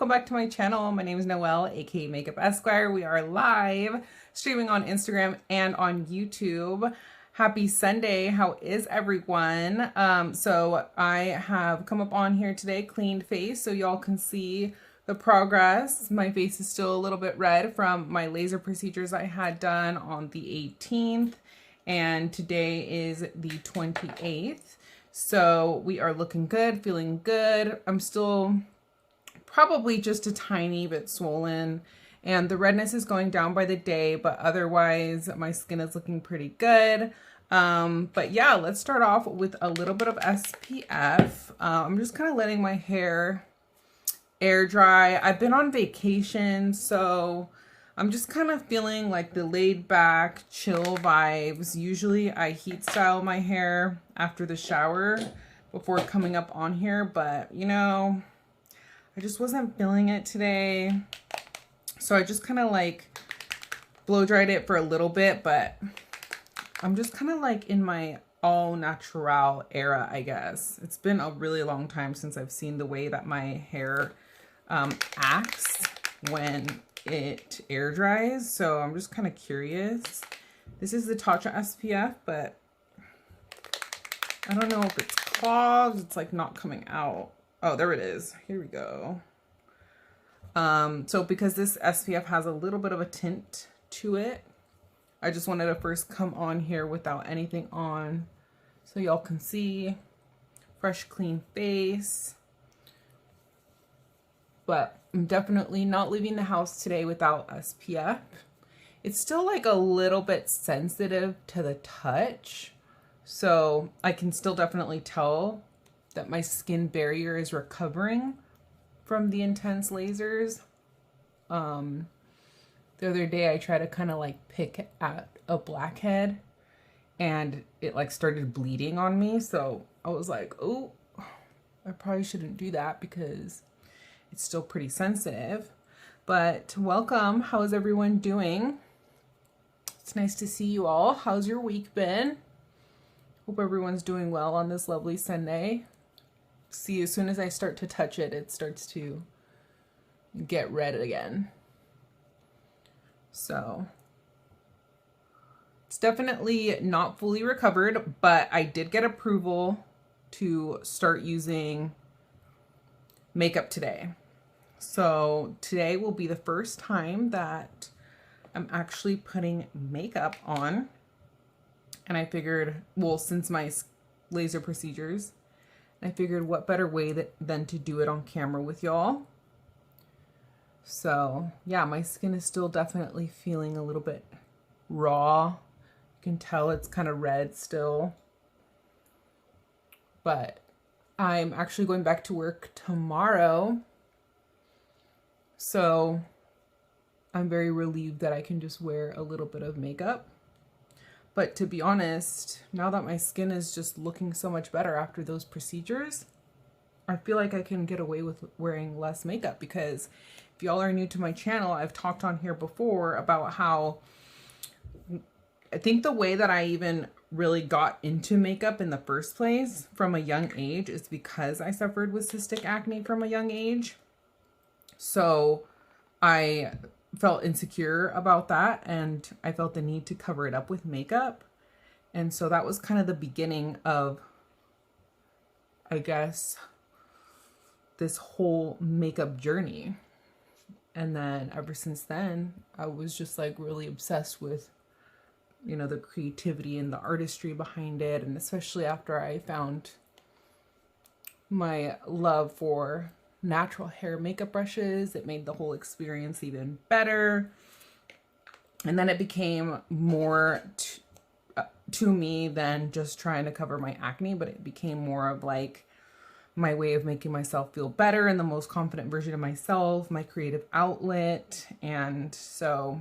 welcome back to my channel. My name is Noelle, aka Makeup Esquire. We are live streaming on Instagram and on YouTube. Happy Sunday. How is everyone? So I have come up on here today, cleaned face, so y'all can see the progress. My face is still a little bit red from my laser procedures I had done on the 18th, and today is the 28th. So we are looking good, feeling good. I'm still probably just a tiny bit swollen, and the redness is going down by the day, but otherwise my skin is looking pretty good. But yeah, let's start off with a little bit of SPF. I'm just kind of letting my hair air dry. I've been on vacation, so I'm just kind of feeling like the laid back, chill vibes. Usually I heat style my hair after the shower before coming up on here, but you know, I just wasn't feeling it today. So I just kind of like blow dried it for a little bit, but I'm just kind of like in my all natural era, I guess. It's been a really long time since I've seen the way that my hair acts when it air dries, so I'm just kind of curious. This is the Tatcha SPF, but I don't know if it's clogged. It's like not coming out. Oh, there it is. Here we go. So because this SPF has a little bit of a tint to it, I just wanted to first come on here without anything on so y'all can see. Fresh, clean face. But I'm definitely not leaving the house today without SPF. It's still like a little bit sensitive to the touch, so I can still definitely tell that my skin barrier is recovering from the intense lasers. The other day I tried to kind of like pick at a blackhead and it like started bleeding on me, so I was like, oh, I probably shouldn't do that because it's still pretty sensitive. But welcome. How is everyone doing? It's nice to see you all. How's your week been? Hope everyone's doing well on this lovely Sunday. See, as soon as I start to touch it, it starts to get red again. So it's definitely not fully recovered, but I did get approval to start using makeup today. So today will be the first time that I'm actually putting makeup on. And I figured, well, since my laser procedures, I figured what better way than to do it on camera with y'all. So yeah, my skin is still definitely feeling a little bit raw. You can tell it's kind of red still. But I'm actually going back to work tomorrow. So I'm very relieved that I can just wear a little bit of makeup. But to be honest, now that my skin is just looking so much better after those procedures, I feel like I can get away with wearing less makeup, because if y'all are new to my channel, I've talked on here before about how I think the way that I even really got into makeup in the first place from a young age is because I suffered with cystic acne from a young age. So I felt insecure about that, and I felt the need to cover it up with makeup. And so that was kind of the beginning of, I guess, this whole makeup journey. And then ever since then, I was just like really obsessed with, you know, the creativity and the artistry behind it. And especially after I found my love for natural hair makeup brushes, it made the whole experience even better. And then it became more to me than just trying to cover my acne, but it became more of like my way of making myself feel better and the most confident version of myself, my creative outlet. And so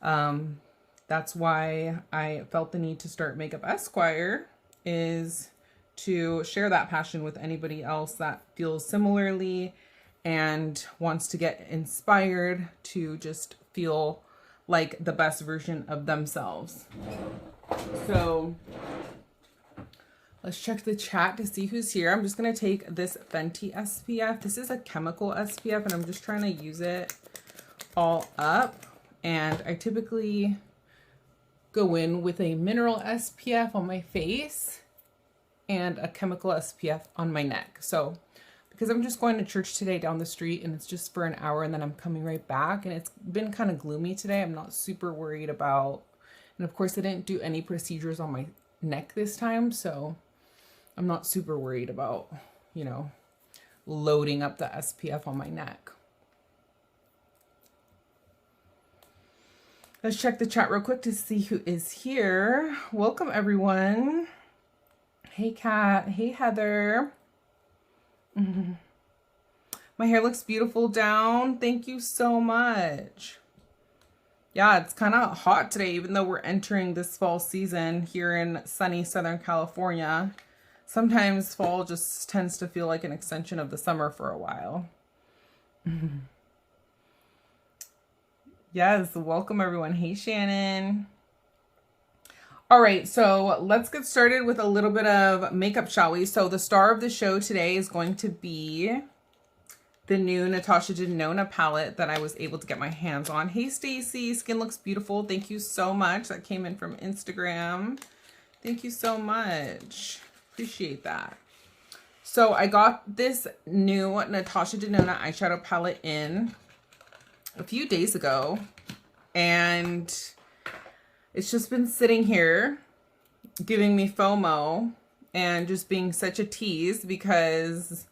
that's why I felt the need to start MakeupEsquire, is to share that passion with anybody else that feels similarly and wants to get inspired to just feel like the best version of themselves. So Let's check the chat to see who's here. I'm just going to take this Fenty SPF. This is a chemical SPF, and I'm just trying to use it all up. And I typically go in with a mineral SPF on my face and a chemical SPF on my neck. So because I'm just going to church today down the street, and it's just for an hour, and then I'm coming right back, and it's been kind of gloomy today. I'm not super worried about, and of course I didn't do any procedures on my neck this time, so I'm not super worried about, you know, loading up the SPF on my neck. Let's check the chat real quick to see who is here. Welcome, everyone. Hey, Kat. Hey, Heather. My hair looks beautiful down. Thank you so much. Yeah, it's kind of hot today, even though we're entering this fall season here in sunny Southern California. Sometimes fall just tends to feel like an extension of the summer for a while. Yes, welcome everyone. Hey, Shannon. All right, so let's get started with a little bit of makeup, shall we? So the star of the show today is going to be the new Natasha Denona palette that I was able to get my hands on. Hey, Stacy, skin looks beautiful. Thank you so much. That came in from Instagram. Thank you so much. Appreciate that. So I got this new Natasha Denona eyeshadow palette in a few days ago, and it's just been sitting here giving me FOMO and just being such a tease because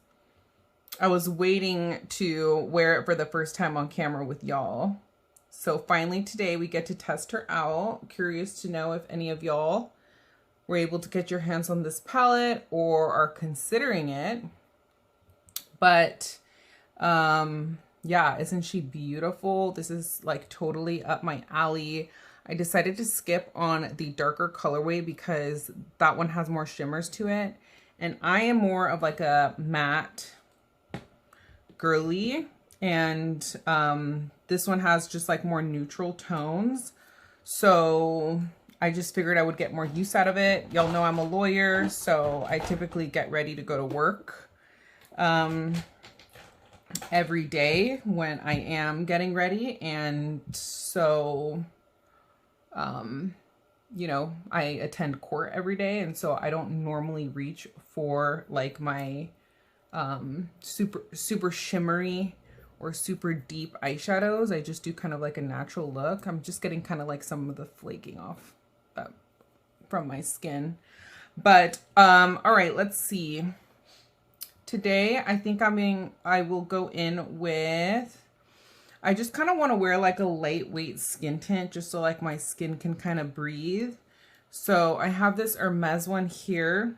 I was waiting to wear it for the first time on camera with y'all. So finally today we get to test her out. Curious to know if any of y'all were able to get your hands on this palette or are considering it. But yeah, isn't she beautiful? This is like totally up my alley. I decided to skip on the darker colorway because that one has more shimmers to it. And I am more of like a matte girly, and this one has just like more neutral tones. So I just figured I would get more use out of it. Y'all know I'm a lawyer, so I typically get ready to go to work every day when I am getting ready. And so you know, I attend court every day, and so I don't normally reach for like my super shimmery or super deep eyeshadows. I just do kind of like a natural look. I'm just getting kind of like some of the flaking off from my skin. But all right, let's see. Today I think I will go in with, I just kind of want to wear like a lightweight skin tint just so like my skin can kind of breathe. So I have this Hermes one here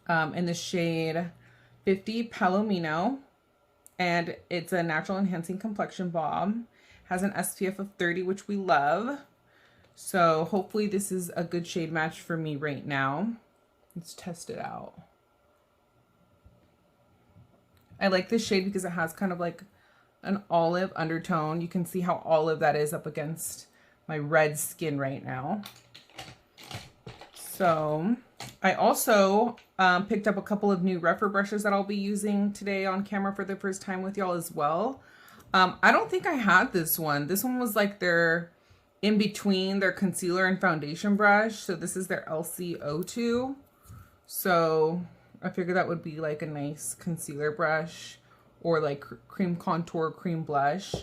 in the shade 50 Palomino, and it's a natural enhancing complexion balm. Has an SPF of 30, which we love. So hopefully this is a good shade match for me right now. Let's test it out. I like this shade because it has kind of like an olive undertone. You can see how olive that is up against my red skin right now. So I also picked up a couple of new Rephr brushes that I'll be using today on camera for the first time with y'all as well. I don't think I had this one. This one was like their in between their concealer and foundation brush. So this is their LC02. So I figured that would be like a nice concealer brush or like cream contour, cream blush.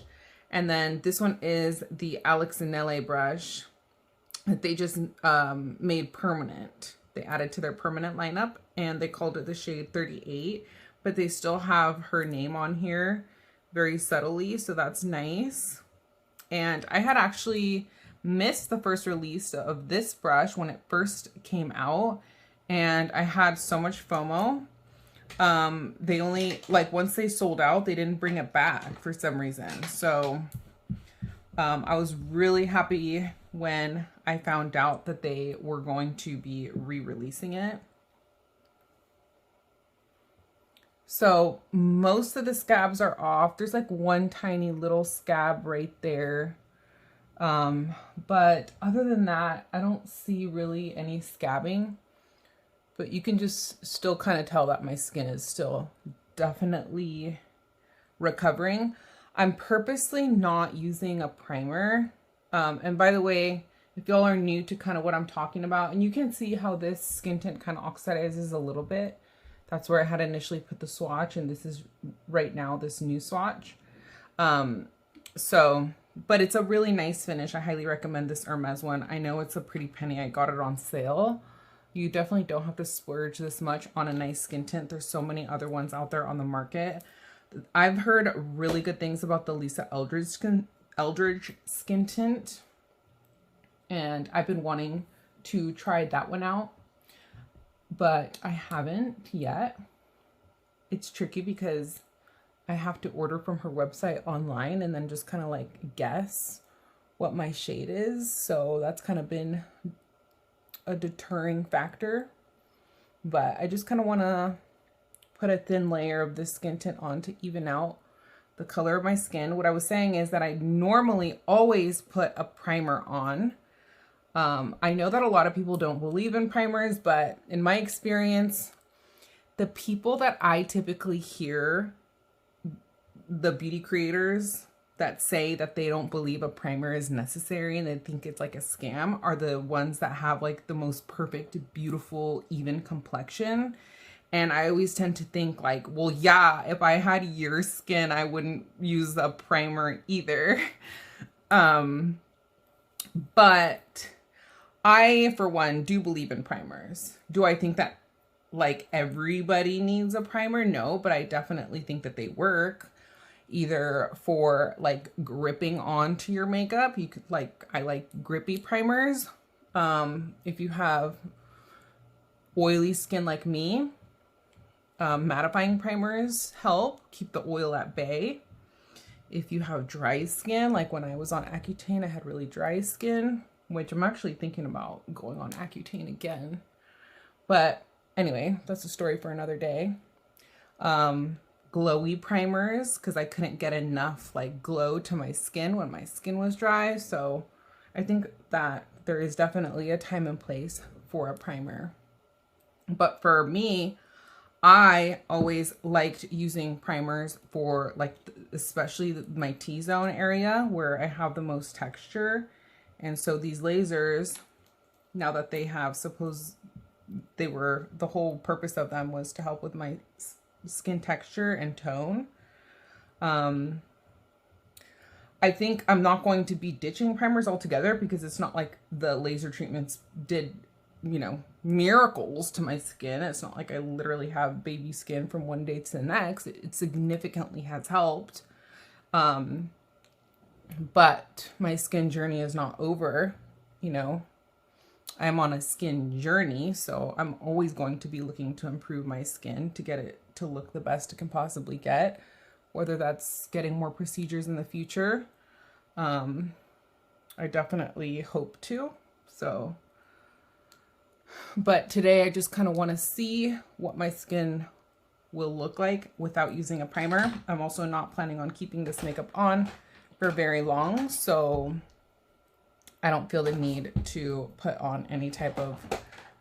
And then this one is the Alex Zanelle brush that they just made permanent. They added to their permanent lineup, and they called it the shade 38, but they still have her name on here very subtly, so that's nice. And I had actually missed the first release of this brush when it first came out, and I had so much FOMO. They only, like, once they sold out, they didn't bring it back for some reason. So I was really happy when I found out that they were going to be re-releasing it. So most of the scabs are off. There's like one tiny little scab right there. But other than that, I don't see really any scabbing. but you can just still kind of tell that my skin is still definitely recovering. I'm purposely not using a primer. And by the way, if y'all are new to kind of what I'm talking about, and you can see how this skin tint kind of oxidizes a little bit. That's where I had initially put the swatch, and this is right now this new swatch. But it's a really nice finish. I highly recommend this Hermes one. I know it's a pretty penny. I got it on sale. You definitely don't have to splurge this much on a nice skin tint. There's so many other ones out there on the market. I've heard really good things about the Lisa Eldridge skin tint, and I've been wanting to try that one out, but I haven't yet. It's tricky because I have to order from her website online and then just kind of like guess what my shade is. So that's kind of been a deterring factor, but I just kind of want to put a thin layer of this skin tint on to even out the color of my skin. What I was saying is that I normally always put a primer on. I know that a lot of people don't believe in primers, but in my experience, the people that I typically hear, the beauty creators that say that they don't believe a primer is necessary and they think it's like a scam, are the ones that have like the most perfect, beautiful, even complexion. And I always tend to think like, well, yeah, if I had your skin, I wouldn't use a primer either. But I, for one, do believe in primers. Do I think that like everybody needs a primer? No, but I definitely think that they work either for like gripping onto your makeup. You could like, I like grippy primers. If you have oily skin like me, mattifying primers help keep the oil at bay. If you have dry skin, like when I was on Accutane, I had really dry skin, which I'm actually thinking about going on Accutane again. But anyway, that's a story for another day. Glowy primers, because I couldn't get enough like glow to my skin when my skin was dry. So I think that there is definitely a time and place for a primer. But for me, I always liked using primers for like, especially my T-zone area where I have the most texture. And so these lasers, now that they have, the whole purpose of them was to help with my skin texture and tone. I think I'm not going to be ditching primers altogether because it's not like the laser treatments did, you know, miracles to my skin. It's not like I literally have baby skin from one day to the next. It significantly has helped. But my skin journey is not over, you know. I'm on a skin journey, so I'm always going to be looking to improve my skin to get it to look the best it can possibly get, whether that's getting more procedures in the future. I definitely hope to. So, but today I just kind of want to see what my skin will look like without using a primer. I'm also not planning on keeping this makeup on for very long, so I don't feel the need to put on any type of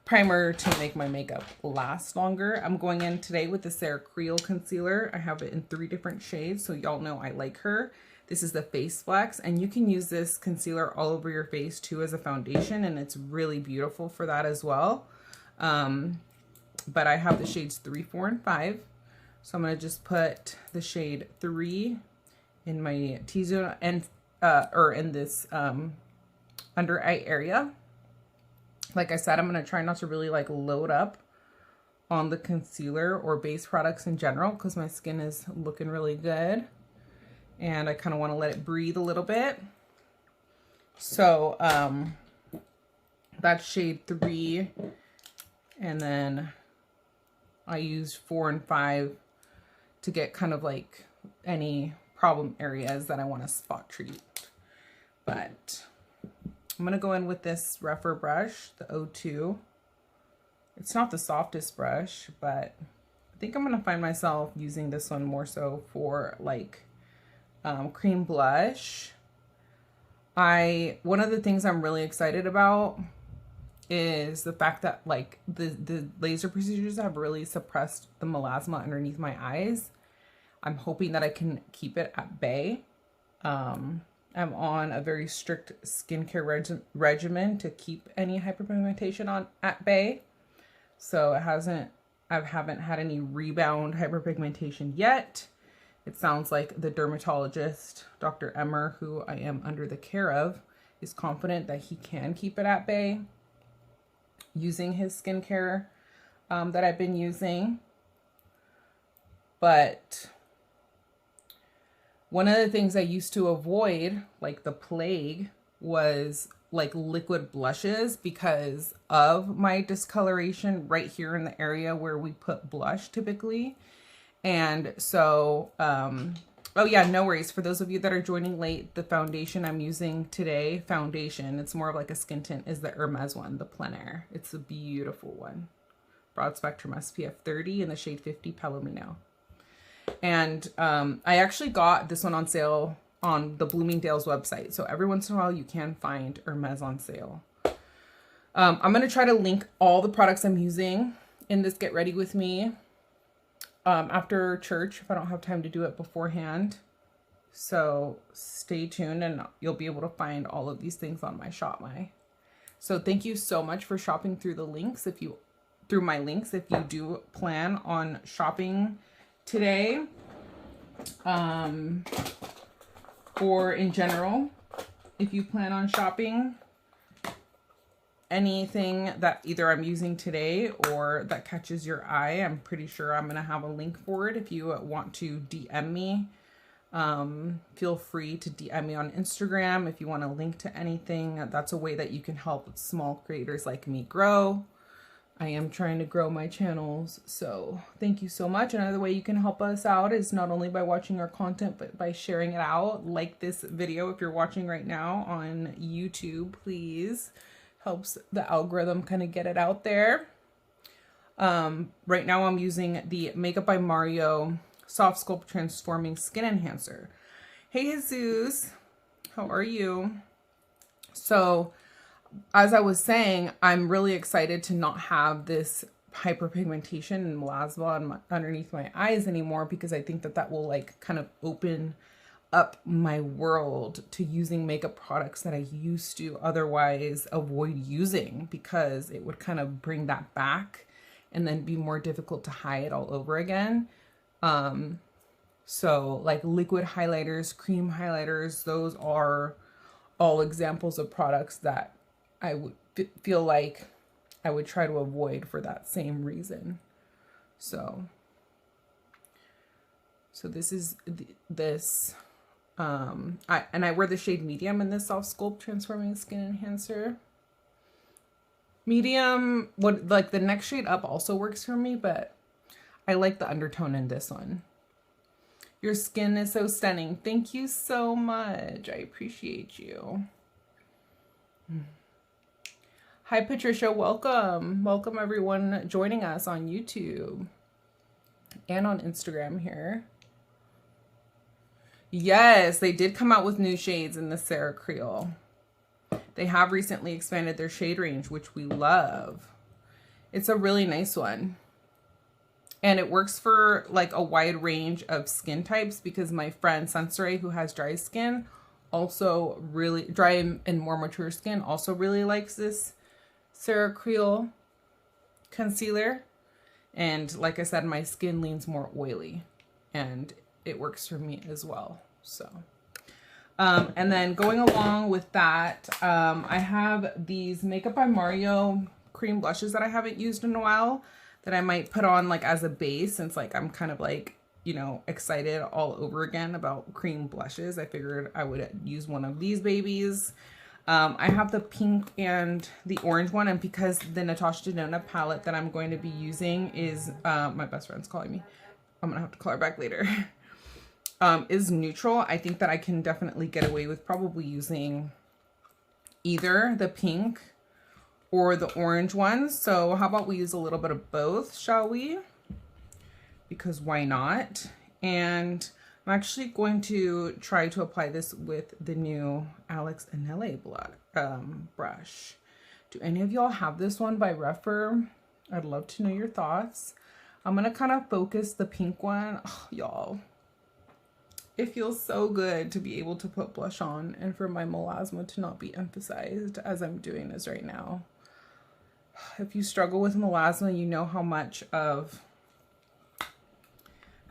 primer to make my makeup last longer. I'm going in today with the Sarah Creel concealer. I have it in 3 different shades, so y'all know I like her. This is the Face Flex, and you can use this concealer all over your face too as a foundation, and it's really beautiful for that as well. But I have the shades 3, 4, and 5. So I'm gonna just put the shade 3 in my T-zone and or in this under eye area. Like I said, I'm going to try not to really like load up on the concealer or base products in general because my skin is looking really good. And I kind of want to let it breathe a little bit. So that's shade 3. And then I used 4 and 5 to get kind of like any problem areas that I want to spot treat. But I'm going to go in with this Rephr brush, the O2. It's not the softest brush, but I think I'm going to find myself using this one more so for like cream blush. One of the things I'm really excited about is the fact that like the laser procedures have really suppressed the melasma underneath my eyes. I'm hoping that I can keep it at bay. I'm on a very strict skincare regimen to keep any hyperpigmentation at bay. So I haven't had any rebound hyperpigmentation yet. It sounds like the dermatologist, Dr. Emmer, who I am under the care of, is confident that he can keep it at bay using his skincare that I've been using. But one of the things I used to avoid, like the plague, was like liquid blushes because of my discoloration right here in the area where we put blush typically. And so, oh yeah, no worries. For those of you that are joining late, the foundation I'm using today, it's more of like a skin tint, is the Hermes one, the Plein Air. It's a beautiful one. Broad spectrum SPF 30 in the shade 50 Palomino. And I actually got this one on sale on the Bloomingdale's website. So every once in a while you can find Hermes on sale. I'm going to try to link all the products I'm using in this Get Ready With Me after church if I don't have time to do it beforehand. So stay tuned and you'll be able to find all of these things on my ShopMy. So thank you so much for shopping through the links. Through my links, if you do plan on shopping today, or in general, if you plan on shopping anything that either I'm using today or that catches your eye, I'm pretty sure I'm going to have a link for it. If you want to DM me, feel free to DM me on Instagram. If you want a link to anything, that's a way that you can help small creators like me grow. I am trying to grow my channels, so thank you so much. Another way you can help us out is not only by watching our content, but by sharing it out. Like this video if you're watching right now on YouTube, please. Helps the algorithm kind of get it out there. Right now I'm using the Makeup by Mario Soft Sculpt Transforming Skin Enhancer. Hey Jesus, how are you? So, as I was saying, I'm really excited to not have this hyperpigmentation and melasma underneath my eyes anymore, because I think that will like kind of open up my world to using makeup products that I used to otherwise avoid using, because it would kind of bring that back and then be more difficult to hide all over again. So like liquid highlighters, cream highlighters, those are all examples of products that I would feel like I would try to avoid for that same reason. So this is this, I wear the shade medium in this Soft Sculpt Transforming Skin Enhancer. Medium, like the next shade up also works for me, but I like the undertone in this one. Your skin is so stunning. Thank you so much. I appreciate you. Hi, Patricia. Welcome. Welcome, everyone joining us on YouTube and on Instagram here. Yes, they did come out with new shades in the Sarah Creole. They have recently expanded their shade range, which we love. It's a really nice one. And it works for like a wide range of skin types, because my friend Sensory, who has dry skin, also really dry and more mature skin, also really likes this Sarah Creole concealer. And like I said, my skin leans more oily and it works for me as well. So and then going along with that, I have these Makeup by Mario cream blushes that I haven't used in a while, that I might put on like as a base, since like I'm kind of like, you know, excited all over again about cream blushes. I figured I would use one of these babies. I have the pink and the orange one, and because the Natasha Denona palette that I'm going to be using is, my best friend's calling me, I'm gonna have to call her back later, is neutral, I think that I can definitely get away with probably using either the pink or the orange one. So how about we use a little bit of both, shall we? Because why not? And I'm actually going to try to apply this with the new Alex Anele brush Do any of y'all have this one by Rephr? I'd love to know your thoughts. I'm going to kind of focus the pink one. Oh, y'all, it feels so good to be able to put blush on and for my melasma to not be emphasized as I'm doing this right now. If you struggle with melasma, you know how much of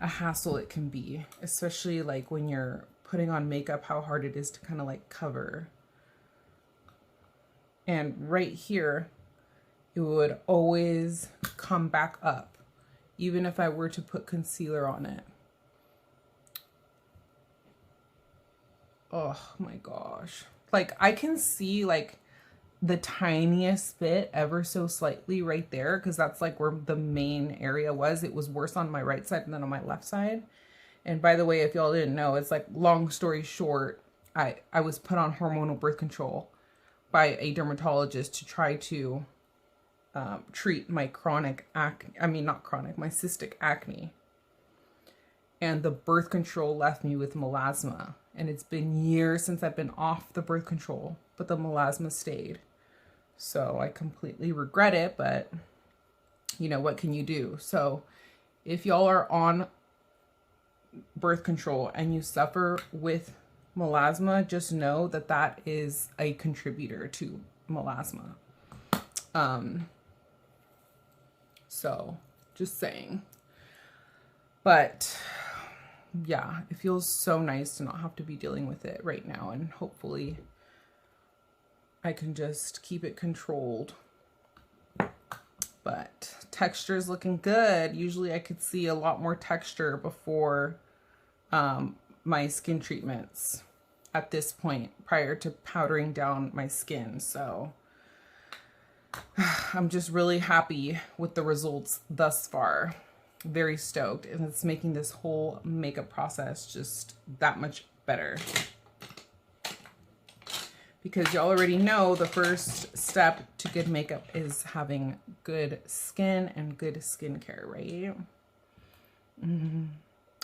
a hassle it can be, especially like when you're putting on makeup, how hard it is to kind of like cover. And right here, it would always come back up, even if I were to put concealer on it. Oh my gosh. Like I can see like the tiniest bit ever so slightly right there, because that's like where the main area was. It was worse on my right side than on my left side. And by the way, if y'all didn't know, it's like, long story short, I was put on hormonal birth control by a dermatologist to try to treat my chronic acne, my cystic acne. And the birth control left me with melasma. And it's been years since I've been off the birth control, but the melasma stayed. So I completely regret it, but you know, what can you do? So if y'all are on birth control and you suffer with melasma, just know that that is a contributor to melasma. So just saying. But yeah, it feels so nice to not have to be dealing with it right now, and hopefully I can just keep it controlled. But texture is looking good. Usually I could see a lot more texture before my skin treatments at this point, prior to powdering down my skin. So I'm just really happy with the results thus far. Very stoked, and it's making this whole makeup process just that much better. Because y'all already know the first step to good makeup is having good skin and good skincare, right?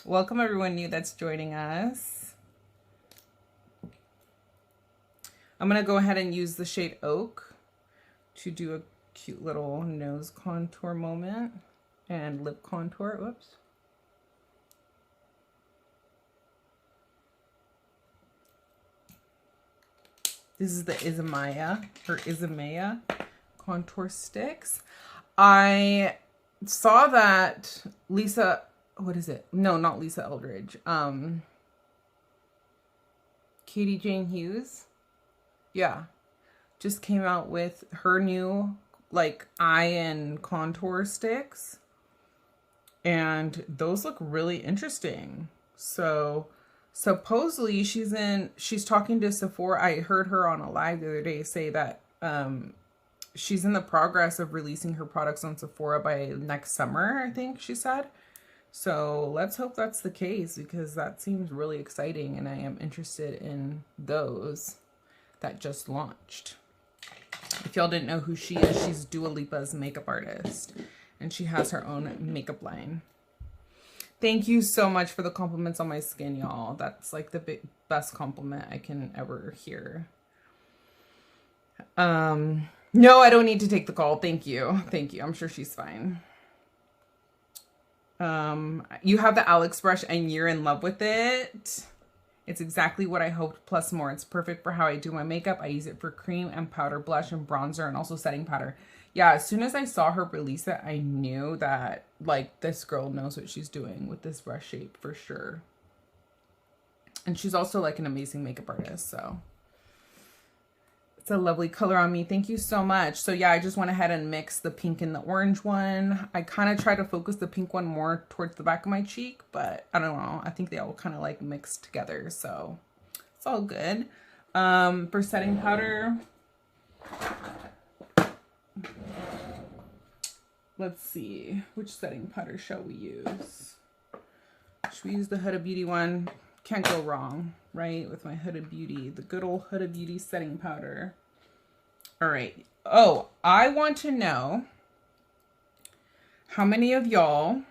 Welcome everyone new that's joining us. I'm gonna go ahead and use the shade Oak to do a cute little nose contour moment and lip contour. Whoops. This is the Ismaya contour sticks. I saw that Lisa, what is it? No, not Lisa Eldridge. Katie Jane Hughes. Yeah. Just came out with her new like eye and contour sticks. And those look really interesting. So supposedly she's talking to Sephora. I heard her on a live the other day say that she's in the progress of releasing her products on Sephora by next summer, I think she said. So let's hope that's the case, because that seems really exciting and I am interested in those that just launched. If y'all didn't know who she is, she's Dua Lipa's makeup artist, and she has her own makeup line. Thank you so much for the compliments on my skin, y'all. That's like the best compliment I can ever hear. No, I don't need to take the call. Thank you. Thank you. I'm sure she's fine. You have the Alex brush and you're in love with it. It's exactly what I hoped, plus more. It's perfect for how I do my makeup. I use it for cream and powder, blush and bronzer, and also setting powder. Yeah, as soon as I saw her release it, I knew that, like, this girl knows what she's doing with this brush shape for sure. And she's also, like, an amazing makeup artist, so. It's a lovely color on me. Thank you so much. So, yeah, I just went ahead and mixed the pink and the orange one. I kind of try to focus the pink one more towards the back of my cheek, but I don't know. I think they all kind of, like, mixed together, so it's all good. For setting powder, let's see, which setting powder shall we use? Should we use the Huda Beauty one? Can't go wrong, right? With my Huda Beauty, the good old Huda Beauty setting powder. All right. Oh, I want to know how many of y'all,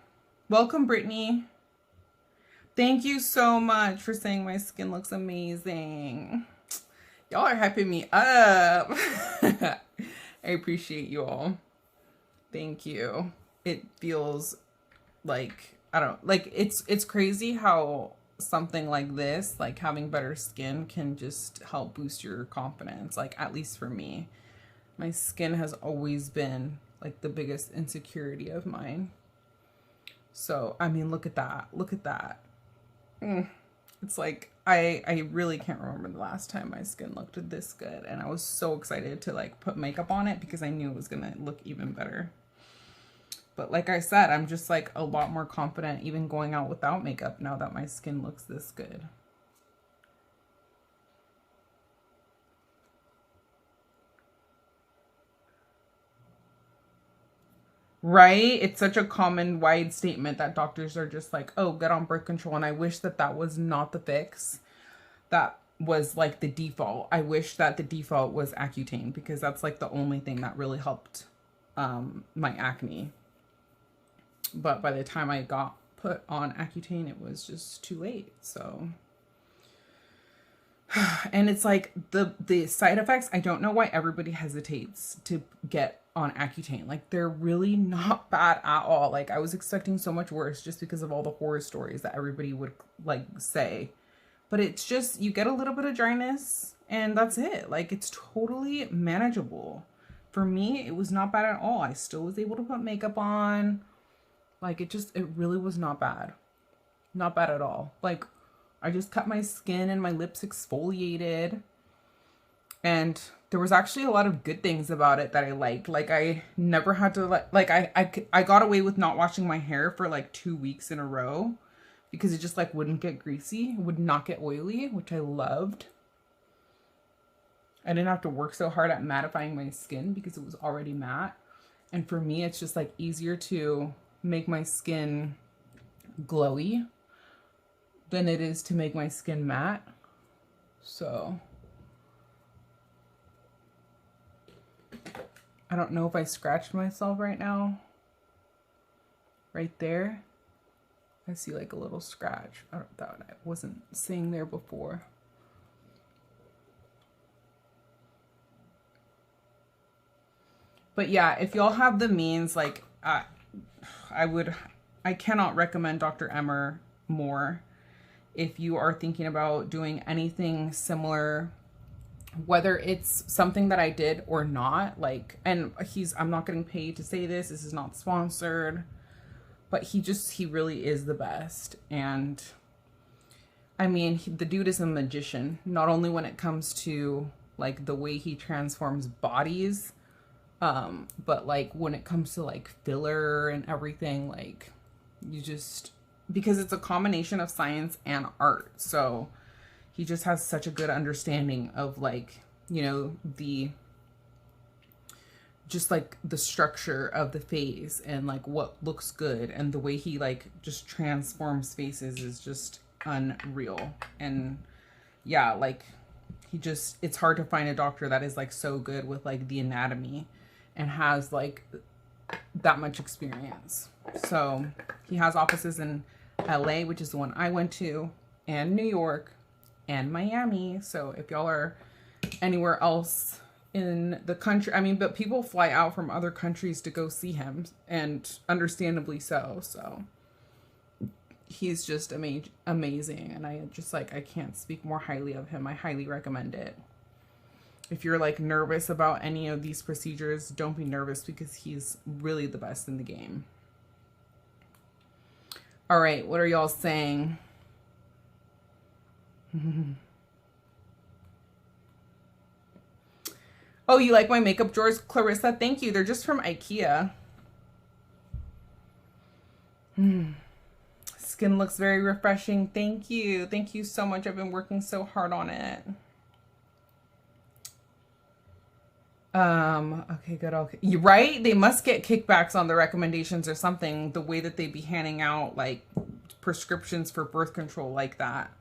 welcome Brittany. Thank you so much for saying my skin looks amazing. Y'all are hyping me up. I appreciate you all. Thank you. It feels like, I don't, like, it's crazy how something like this, like having better skin, can just help boost your confidence. Like, at least for me, my skin has always been like the biggest insecurity of mine. So, I mean, look at that. Look at that. It's like, I really can't remember the last time my skin looked this good. And I was so excited to like put makeup on it because I knew it was going to look even better. But like I said, I'm just like a lot more confident even going out without makeup now that my skin looks this good. Right? It's such a common wide statement that doctors are just like, oh, get on birth control. And I wish that that was not the fix. That was like the default. I wish that the default was Accutane, because that's like the only thing that really helped my acne. But by the time I got put on Accutane, it was just too late. So, and it's like the side effects, I don't know why everybody hesitates to get on Accutane. Like, they're really not bad at all. Like, I was expecting so much worse just because of all the horror stories that everybody would like say. But it's just, you get a little bit of dryness and that's it. Like, it's totally manageable. For me, it was not bad at all. I still was able to put makeup on. Like, it really was not bad. Not bad at all. Like, I just kept my skin and my lips exfoliated. And there was actually a lot of good things about it that I liked. Like, I never had to, I got away with not washing my hair for like 2 weeks in a row, because it just like wouldn't get greasy, it would not get oily, which I loved. I didn't have to work so hard at mattifying my skin because it was already matte. And for me, it's just like easier to make my skin glowy than it is to make my skin matte. So I don't know if I scratched myself right now. Right there, I see like a little scratch. That I wasn't seeing there before. But yeah, if y'all have the means, like, I cannot recommend Dr. Emmer more. If you are thinking about doing anything similar, whether it's something that I did or not, like, and I'm not getting paid to say this is not sponsored, but he really is the best. And I mean, the dude is a magician, not only when it comes to like the way he transforms bodies, but like when it comes to like filler and everything, like, you just, because it's a combination of science and art. So he just has such a good understanding of, like, you know, just like the structure of the face and like what looks good, and the way he like just transforms faces is just unreal. And yeah, like, it's hard to find a doctor that is like so good with like the anatomy and has like that much experience. So he has offices in LA, which is the one I went to, and New York and Miami. So if y'all are anywhere else in the country, I mean, but people fly out from other countries to go see him, and understandably so. So he's just amazing. And I can't speak more highly of him. I highly recommend it. If you're like nervous about any of these procedures, don't be nervous, because he's really the best in the game. All right, what are y'all saying? Oh, you like my makeup drawers, Clarissa? Thank you. They're just from IKEA. Skin looks very refreshing. Thank you. Thank you so much. I've been working so hard on it. Okay, good. Okay. You're right. They must get kickbacks on the recommendations or something, the way that they be handing out like prescriptions for birth control like that.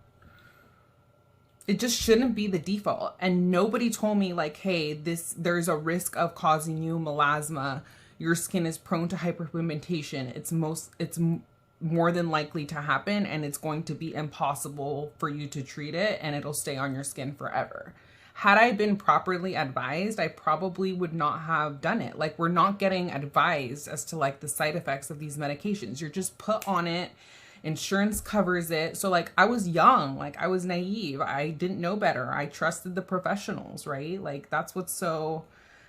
It just shouldn't be the default. And nobody told me like, hey, there's a risk of causing you melasma. Your skin is prone to hyperpigmentation. It's more than likely to happen, and it's going to be impossible for you to treat it, and it'll stay on your skin forever. had I been properly advised, I probably would not have done it. Like, we're not getting advised as to like the side effects of these medications. You're just put on it. Insurance covers it. So like, I was young, like I was naive. I didn't know better. I trusted the professionals, right? Like, that's what's so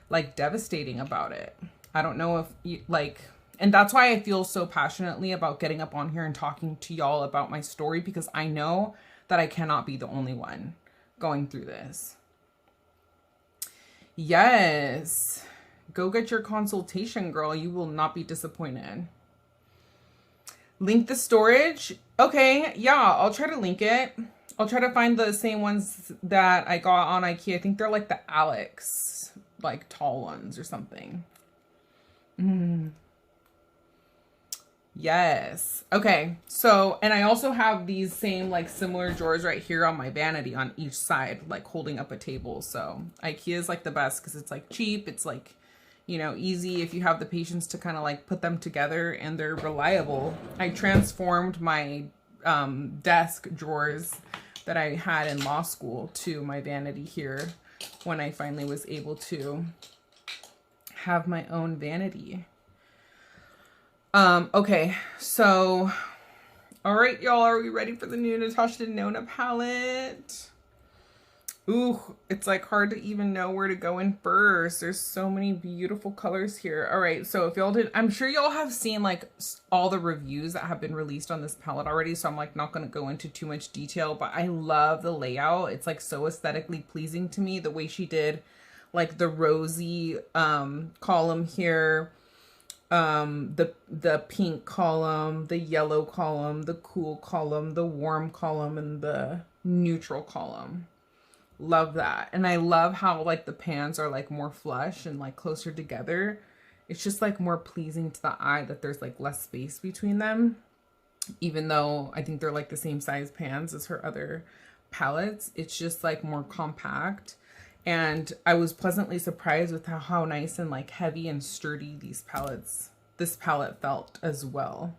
like devastating about it. I don't know if you like, and that's why I feel so passionately about getting up on here and talking to y'all about my story, because I know that I cannot be the only one going through this. Yes. Go get your consultation, girl. You will not be disappointed. Link the storage. Okay, yeah, I'll try to link it. I'll try to find the same ones that I got on IKEA. I think they're like the Alex, like tall ones or something. Yes. Okay. So, and I also have these same like similar drawers right here on my vanity on each side, like holding up a table. So IKEA is like the best because it's like cheap. It's like, you know, easy if you have the patience to kind of like put them together, and they're reliable. I transformed my desk drawers that I had in law school to my vanity here when I finally was able to have my own vanity. Okay, so, all right, y'all, are we ready for the new Natasha Denona palette? Ooh, it's like hard to even know where to go in first. There's so many beautiful colors here. All right, so if y'all did, I'm sure y'all have seen like all the reviews that have been released on this palette already, so I'm like not gonna go into too much detail, but I love the layout. It's like so aesthetically pleasing to me, the way she did like the rosy column here, the pink column, the yellow column, the cool column, the warm column, and the neutral column. Love that. And I love how like the pans are like more flush and like closer together. It's just like more pleasing to the eye that there's like less space between them, even though I think they're like the same size pans as her other palettes. It's just like more compact. And I was pleasantly surprised with how nice and like heavy and sturdy this palette felt as well.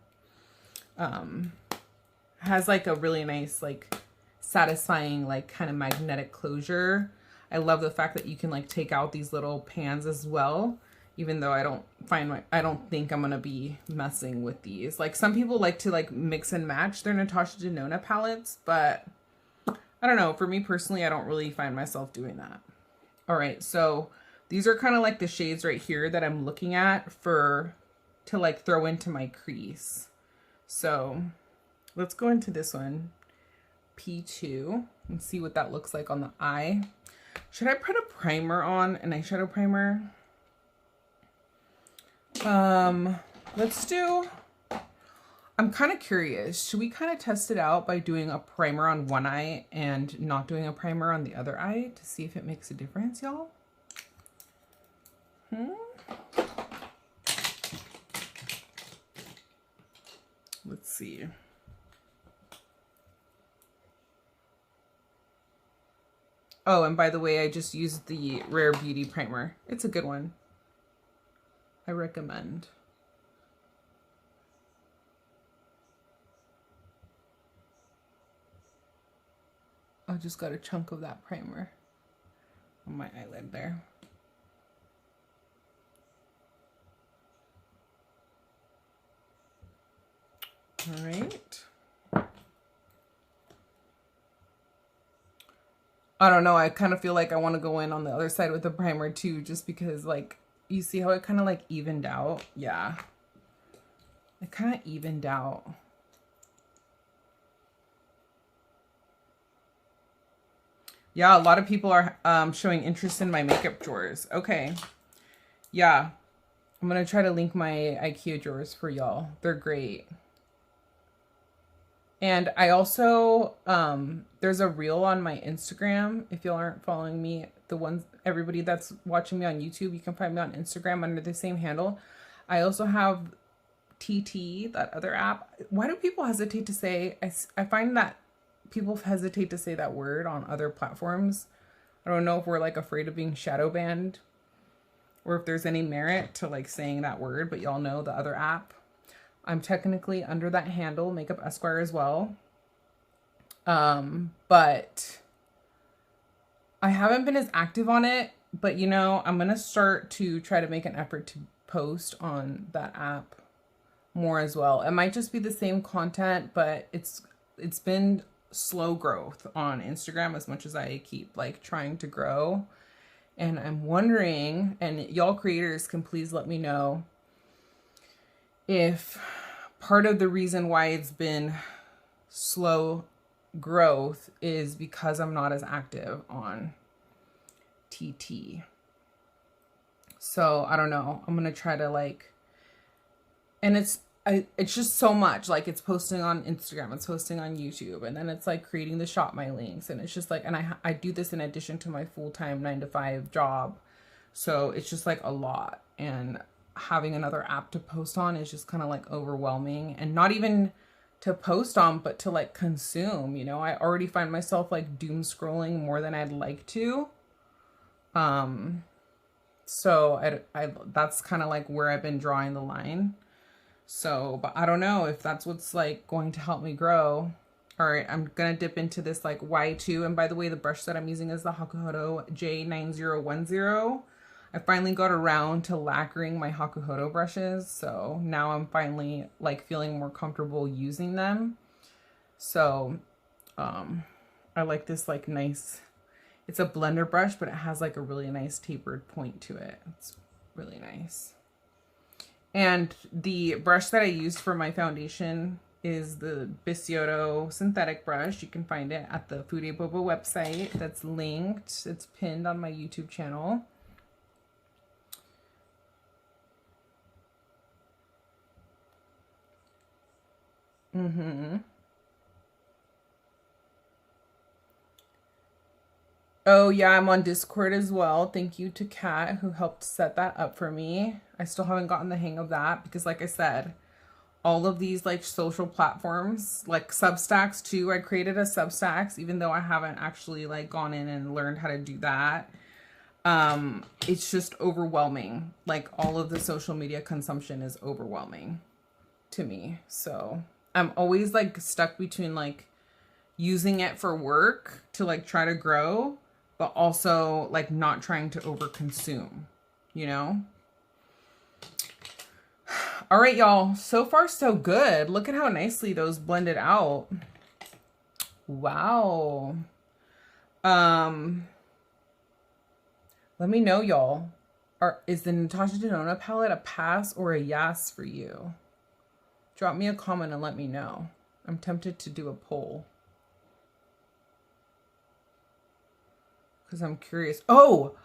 Has like a really nice, like satisfying, like kind of magnetic closure. I love the fact that you can like take out these little pans as well, even though I don't think I'm gonna be messing with these. Like some people like to like mix and match their Natasha Denona palettes, but I don't know. For me personally, I don't really find myself doing that. All right, so these are kind of like the shades right here that I'm looking at to like throw into my crease. So let's go into this one, P2, and see what that looks like on the eye. Should I put a primer on, an eyeshadow primer? Let's do, I'm kind of curious. Should we kind of test it out by doing a primer on one eye and not doing a primer on the other eye to see if it makes a difference, y'all? Let's see. Oh, and by the way, I just used the Rare Beauty primer. It's a good one. I recommend. I just got a chunk of that primer on my eyelid there. All right. I don't know. I kind of feel like I want to go in on the other side with the primer too, just because like, you see how it kind of like evened out? Yeah. It kind of evened out. Yeah, a lot of people are showing interest in my makeup drawers. Okay. Yeah. I'm going to try to link my IKEA drawers for y'all. They're great. And I also, there's a reel on my Instagram. If y'all aren't following me, everybody that's watching me on YouTube, you can find me on Instagram under the same handle. I also have TT, that other app. Why do people hesitate to say, I find that people hesitate to say that word on other platforms. I don't know if we're like afraid of being shadow banned or if there's any merit to like saying that word, but y'all know the other app. I'm technically under that handle, MakeupEsquire as well. But I haven't been as active on it, but you know, I'm gonna start to try to make an effort to post on that app more as well. It might just be the same content, but it's been slow growth on Instagram as much as I keep like trying to grow. And I'm wondering, and y'all creators can please let me know if part of the reason why it's been slow growth is because I'm not as active on TT. So I don't know. I'm gonna try to like, and it's just so much. Like it's posting on Instagram, it's posting on YouTube, and then it's like creating the shop my links, and it's just like, and I do this in addition to my full-time 9-to-5 job, so it's just like a lot. And having another app to post on is just kind of like overwhelming, and not even to post on, but to like consume. You know, I already find myself like doom scrolling more than I'd like to. So I that's kind of like where I've been drawing the line. So, but I don't know if that's what's like going to help me grow. All right, I'm gonna dip into this like Y2. And by the way, the brush that I'm using is the Hakuhodo J9010. I finally got around to lacquering my Hakuhodo brushes. So now I'm finally like feeling more comfortable using them. So, I like this like nice, it's a blender brush, but it has like a really nice tapered point to it. It's really nice. And the brush that I used for my foundation is the Bisciotto synthetic brush. You can find it at the Foodie Boba website. That's linked. It's pinned on my YouTube channel. Oh yeah, I'm on Discord as well. Thank you to Kat who helped set that up for me. I still haven't gotten the hang of that because like I said, all of these like social platforms, like Substacks too. I created a Substacks even though I haven't actually like gone in and learned how to do that. It's just overwhelming. Like all of the social media consumption is overwhelming to me. So I'm always like stuck between like using it for work to like try to grow, but also like not trying to overconsume, you know? All right, y'all. So far, so good. Look at how nicely those blended out. Wow. Let me know, y'all. Is the Natasha Denona palette a pass or a yes for you? Drop me a comment and let me know. I'm tempted to do a poll, because I'm curious. Oh,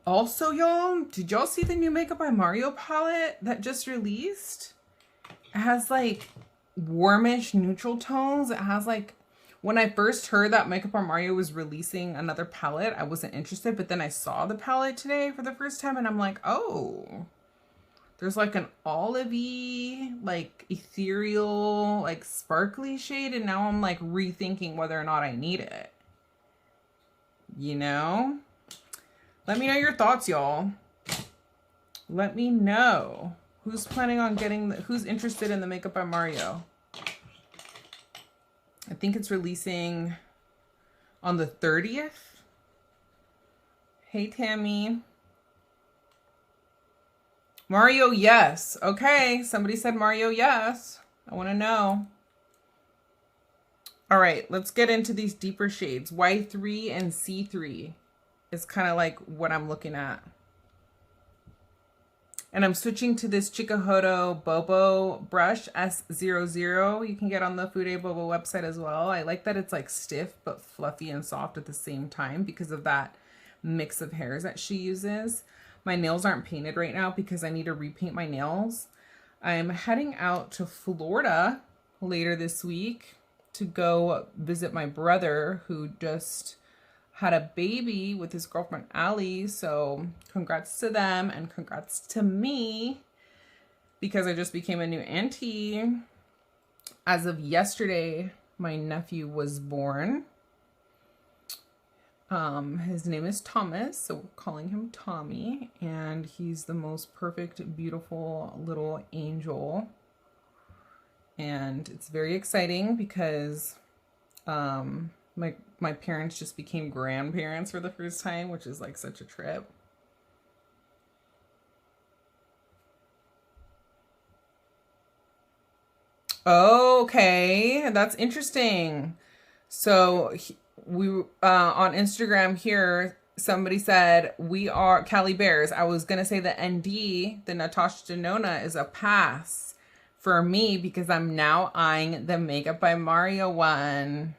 also, y'all, did y'all see the new Makeup by Mario palette that just released? It has like warmish neutral tones. It has like, when I first heard that Makeup by Mario was releasing another palette, I wasn't interested, but then I saw the palette today for the first time and I'm like, oh, there's like an olivey, like ethereal, like sparkly shade, and now I'm like rethinking whether or not I need it. You know? Let me know your thoughts, y'all. Let me know who's planning on getting, who's interested in the Makeup by Mario. I think it's releasing on the 30th. Hey, Tammy. Mario, yes. Okay, somebody said Mario, yes. I want to know. All right, let's get into these deeper shades. Y3 and C3 is kind of like what I'm looking at. And I'm switching to this Chikuhodo Bobo brush S00. You can get on the Foodie Bobo website as well. I like that it's like stiff but fluffy and soft at the same time because of that mix of hairs that she uses. My nails aren't painted right now because I need to repaint my nails. I'm heading out to Florida later this week to go visit my brother who just had a baby with his girlfriend Allie. So congrats to them and congrats to me because I just became a new auntie. As of yesterday, my nephew was born. His name is Thomas, so we're calling him Tommy, and he's the most perfect, beautiful little angel. And it's very exciting because my My parents just became grandparents for the first time, which is like such a trip. Okay, that's interesting. So we on Instagram here, somebody said we are Cali Bears. I was gonna say the ND, the Natasha Denona, is a pass for me because I'm now eyeing the Makeup by Mario one.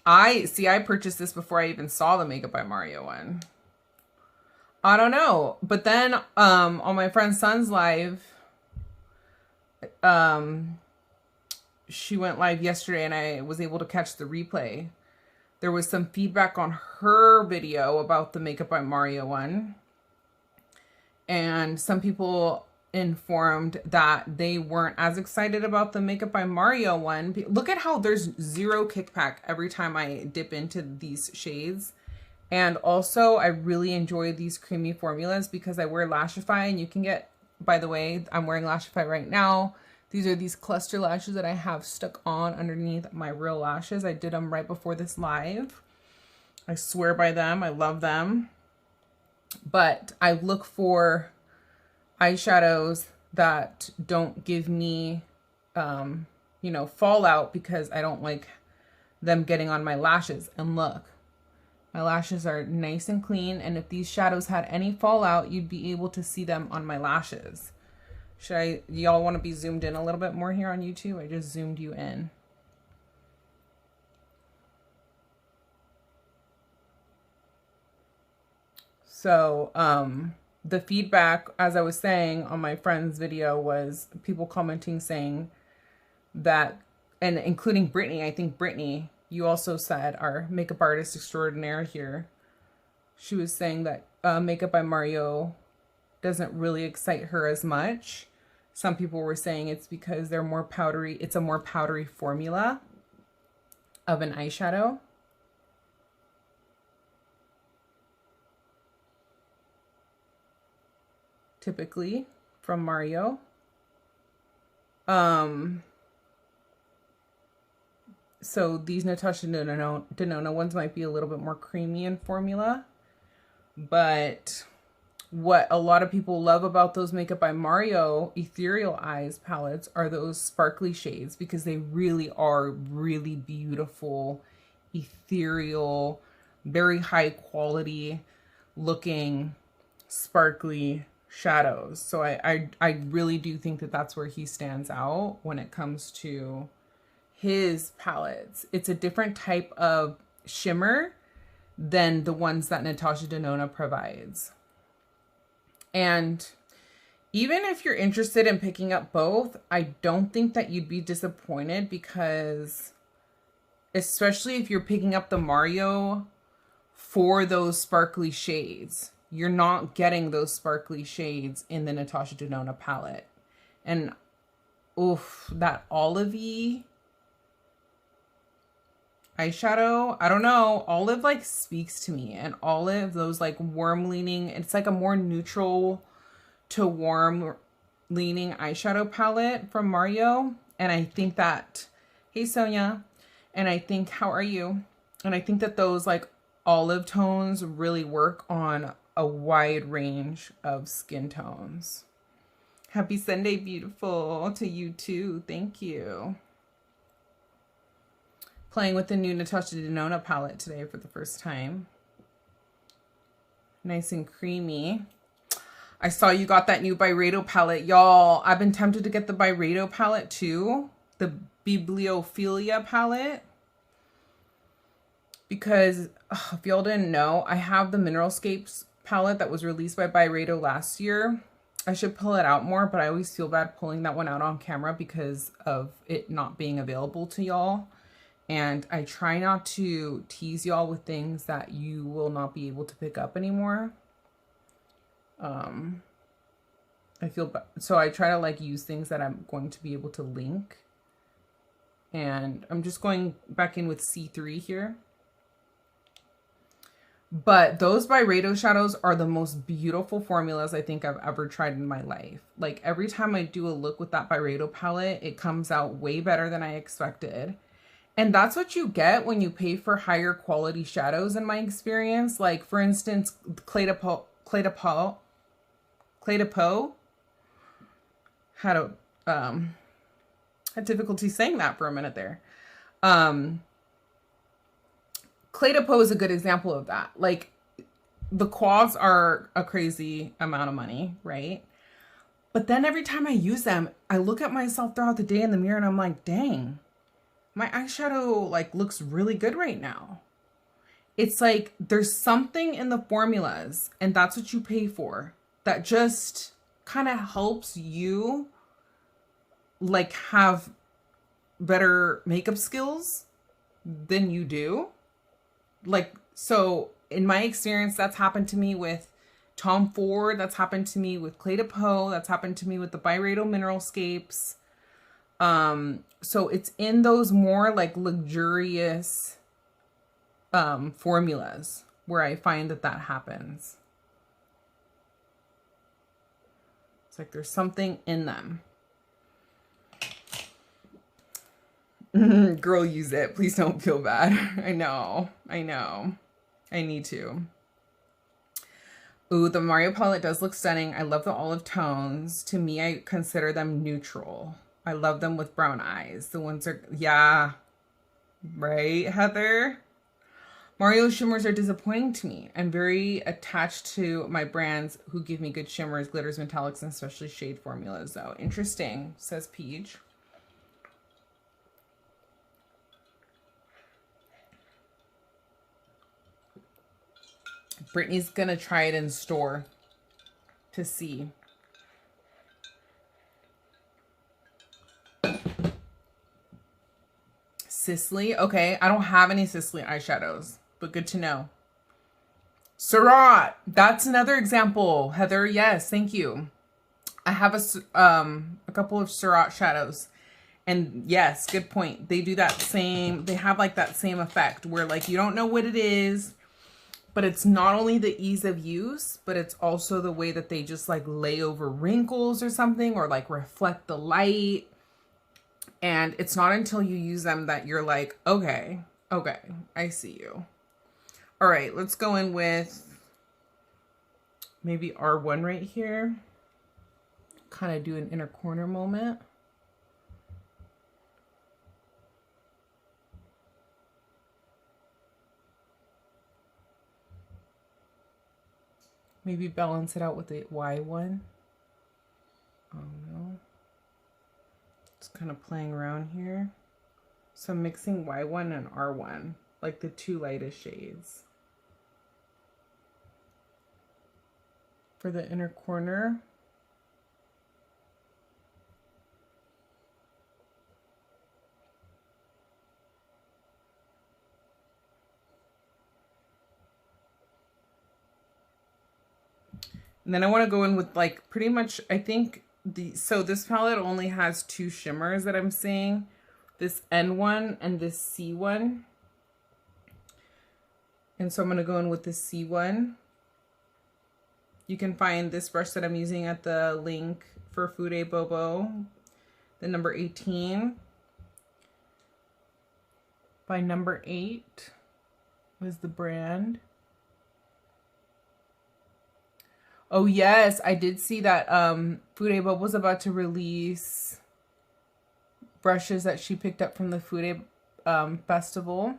I purchased this before I even saw the Makeup by Mario one. I don't know, but then on my friend's son's live, she went live yesterday and I was able to catch the replay. There was some feedback on her video about the Makeup by Mario one. And some people informed that they weren't as excited about the Makeup by Mario one. Look at how there's zero kickback every time I dip into these shades. And also, I really enjoy these creamy formulas because I wear Lashify, and you can get, by the way, I'm wearing Lashify right now. These are these cluster lashes that I have stuck on underneath my real lashes. I did them right before this live. I swear by them. I love them. But I look for eyeshadows that don't give me, you know, fallout because I don't like them getting on my lashes. And look, my lashes are nice and clean. And if these shadows had any fallout, you'd be able to see them on my lashes. Y'all want to be zoomed in a little bit more here on YouTube? I just zoomed you in. So, the feedback, as I was saying on my friend's video, was people commenting saying that, and including Brittany, I think Brittany, you also said, our makeup artist extraordinaire here, she was saying that Makeup by Mario doesn't really excite her as much. Some people were saying it's because they're more powdery. It's a more powdery formula of an eyeshadow. Typically from Mario. So these Natasha Denona ones might be a little bit more creamy in formula. But what a lot of people love about those Makeup by Mario Ethereal Eyes palettes are those sparkly shades, because they really are really beautiful, ethereal, very high quality looking sparkly shadows. So I really do think that that's where he stands out when it comes to his palettes. It's a different type of shimmer than the ones that Natasha Denona provides. And even if you're interested in picking up both, I don't think that you'd be disappointed, because especially if you're picking up the Mario for those sparkly shades, you're not getting those sparkly shades in the Natasha Denona palette. And oof, that olivey eyeshadow, I don't know, olive like speaks to me. And olive, those like warm leaning, it's like a more neutral to warm leaning eyeshadow palette from Mario. And I think that, hey Sonia, and I think, how are you? And I think that those like olive tones really work on a wide range of skin tones. Happy Sunday, beautiful, to you too. Thank you. Playing with the new Natasha Denona palette today for the first time. Nice and creamy. I saw you got that new Byredo palette. Y'all, I've been tempted to get the Byredo palette too. The Bibliophilia palette. Because, if y'all didn't know, I have the Mineralscapes palette that was released by Byredo last year. I should pull it out more, but I always feel bad pulling that one out on camera because of it not being available to y'all. And I try not to tease y'all with things that you will not be able to pick up anymore. I feel bad. So I try to like use things that I'm going to be able to link. And I'm just going back in with C3 here. But those Byredo shadows are the most beautiful formulas I think I've ever tried in my life. Like every time I do a look with that Byredo palette, it comes out way better than I expected. And that's what you get when you pay for higher quality shadows, in my experience. Like, for instance, Clé de Peau had difficulty saying that for a minute there. Clé de Peau is a good example of that. Like, the quads are a crazy amount of money, right? But then every time I use them, I look at myself throughout the day in the mirror and I'm like, dang, my eyeshadow like looks really good right now. It's like there's something in the formulas, and that's what you pay for, that just kind of helps you like have better makeup skills than you do. Like, so in my experience, that's happened to me with Tom Ford, that's happened to me with Clé de Peau, that's happened to me with the Byredo Mineralscapes. So it's in those more like luxurious formulas where I find that that happens. It's like there's something in them. Girl, use it. Please don't feel bad. I know. I need to. Ooh, the Mario palette does look stunning. I love the olive tones. To me, I consider them neutral. I love them with brown eyes. The ones are, yeah. Right, Heather? Mario shimmers are disappointing to me. I'm very attached to my brands who give me good shimmers, glitters, metallics, and especially shade formulas, though. Interesting, says Peach. Brittany's gonna try it in store to see. Sisley, okay. I don't have any Sisley eyeshadows, but good to know. Surratt, that's another example. Heather, yes, thank you. I have a couple of Surratt shadows, and yes, good point. They do that same. They have like that same effect where like you don't know what it is. But it's not only the ease of use, but it's also the way that they just like lay over wrinkles or something, or like reflect the light. And it's not until you use them that you're like, okay, I see you. All right, let's go in with maybe R1 right here. Kind of do an inner corner moment. Maybe balance it out with the Y1. Oh no. Just kind of playing around here. So I'm mixing Y1 and R1, like the two lightest shades. For the inner corner. And then I want to go in with like pretty much, I think so this palette only has two shimmers that I'm seeing. This N1 and this C1. And so I'm going to go in with the C1. You can find this brush that I'm using at the link for Fude Bobo, the number 18. By number 8 was the brand. Oh yes, I did see that Fude Bobo was about to release brushes that she picked up from the Fude festival.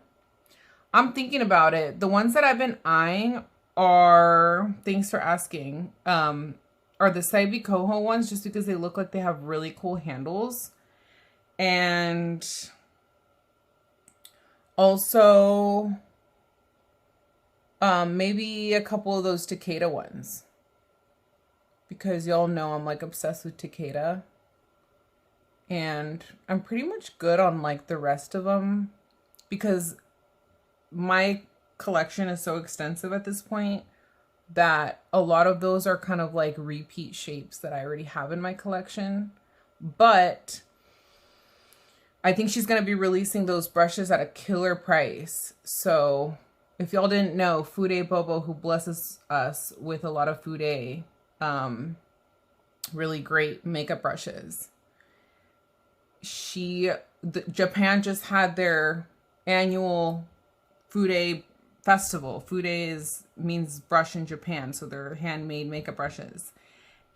I'm thinking about it. The ones that I've been eyeing are, thanks for asking, are the Saibi Coho ones, just because they look like they have really cool handles. And also maybe a couple of those Takeda ones. Because y'all know I'm like obsessed with Takeda. And I'm pretty much good on like the rest of them. Because my collection is so extensive at this point that a lot of those are kind of like repeat shapes that I already have in my collection. But I think she's going to be releasing those brushes at a killer price. So if y'all didn't know, Fude Bobo, who blesses us with a lot of Fude, really great makeup brushes. Japan just had their annual Fude festival. Fude means brush in Japan, so they're handmade makeup brushes.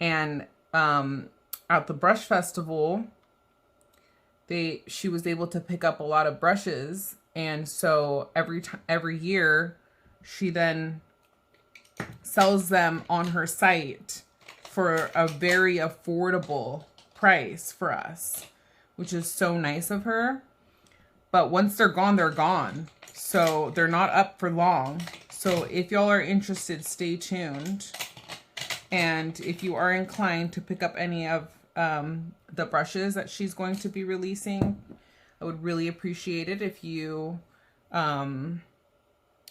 And at the brush festival, she was able to pick up a lot of brushes, and so every year she then sells them on her site for a very affordable price for us, which is so nice of her. But once they're gone, they're gone. So they're not up for long. So if y'all are interested, stay tuned. And if you are inclined to pick up any of the brushes that she's going to be releasing, I would really appreciate it if you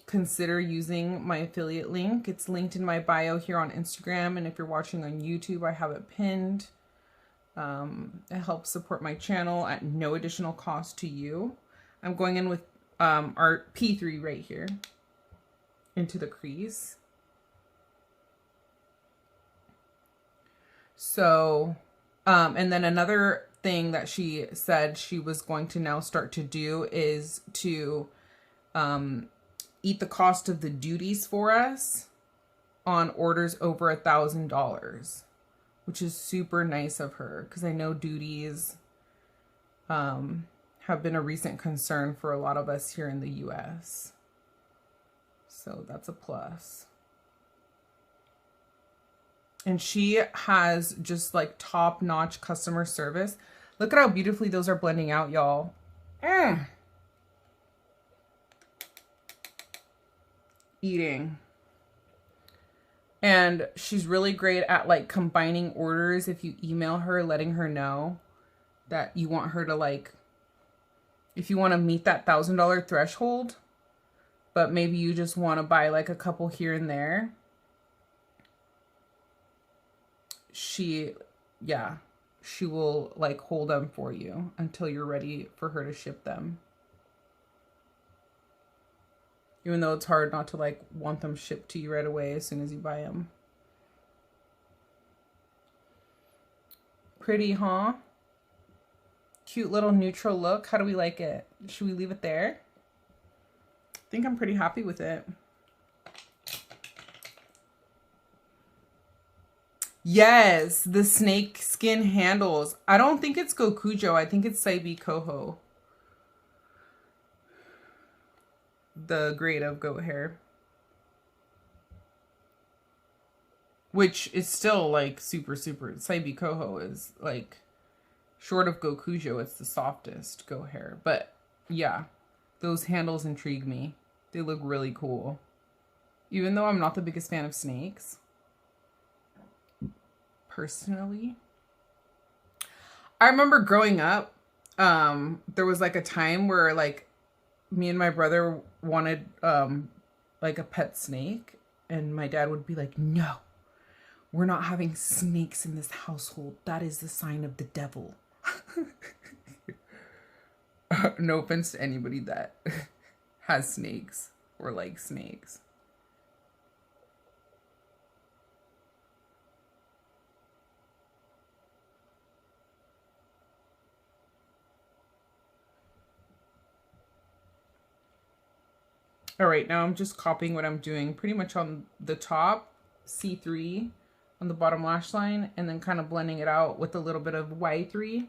consider using my affiliate link. It's linked in my bio here on Instagram, and if you're watching on YouTube, I have it pinned. It helps support my channel at no additional cost to you. I'm going in with our P3 right here into the crease. So, and then another thing that she said she was going to now start to do is to eat the cost of the duties for us on orders over $1,000, which is super nice of her, because I know duties have been a recent concern for a lot of us here in the US. So that's a plus. And she has just like top-notch customer service. Look at how beautifully those are blending out, y'all. Eating. And she's really great at like combining orders. If you email her, letting her know that you want her to like, if you want to meet that $1,000 threshold, but maybe you just want to buy like a couple here and there. She will like hold them for you until you're ready for her to ship them. Even though it's hard not to like want them shipped to you right away as soon as you buy them. Pretty, huh? Cute little neutral look. How do we like it? Should we leave it there? I think I'm pretty happy with it. Yes, the snake skin handles. I don't think it's Gokujo. I think it's Saibi Koho. The grade of goat hair. Which is still like super. Saibi Koho is like, short of Gokujo, it's the softest goat hair. But yeah, those handles intrigue me. They look really cool. Even though I'm not the biggest fan of snakes. Personally, I remember growing up, there was like a time where like me and my brother wanted like a pet snake, and my dad would be like, no, we're not having snakes in this household. That is the sign of the devil. No offense to anybody that has snakes or likes snakes. All right, now I'm just copying what I'm doing pretty much on the top, C3 on the bottom lash line, and then kind of blending it out with a little bit of Y3.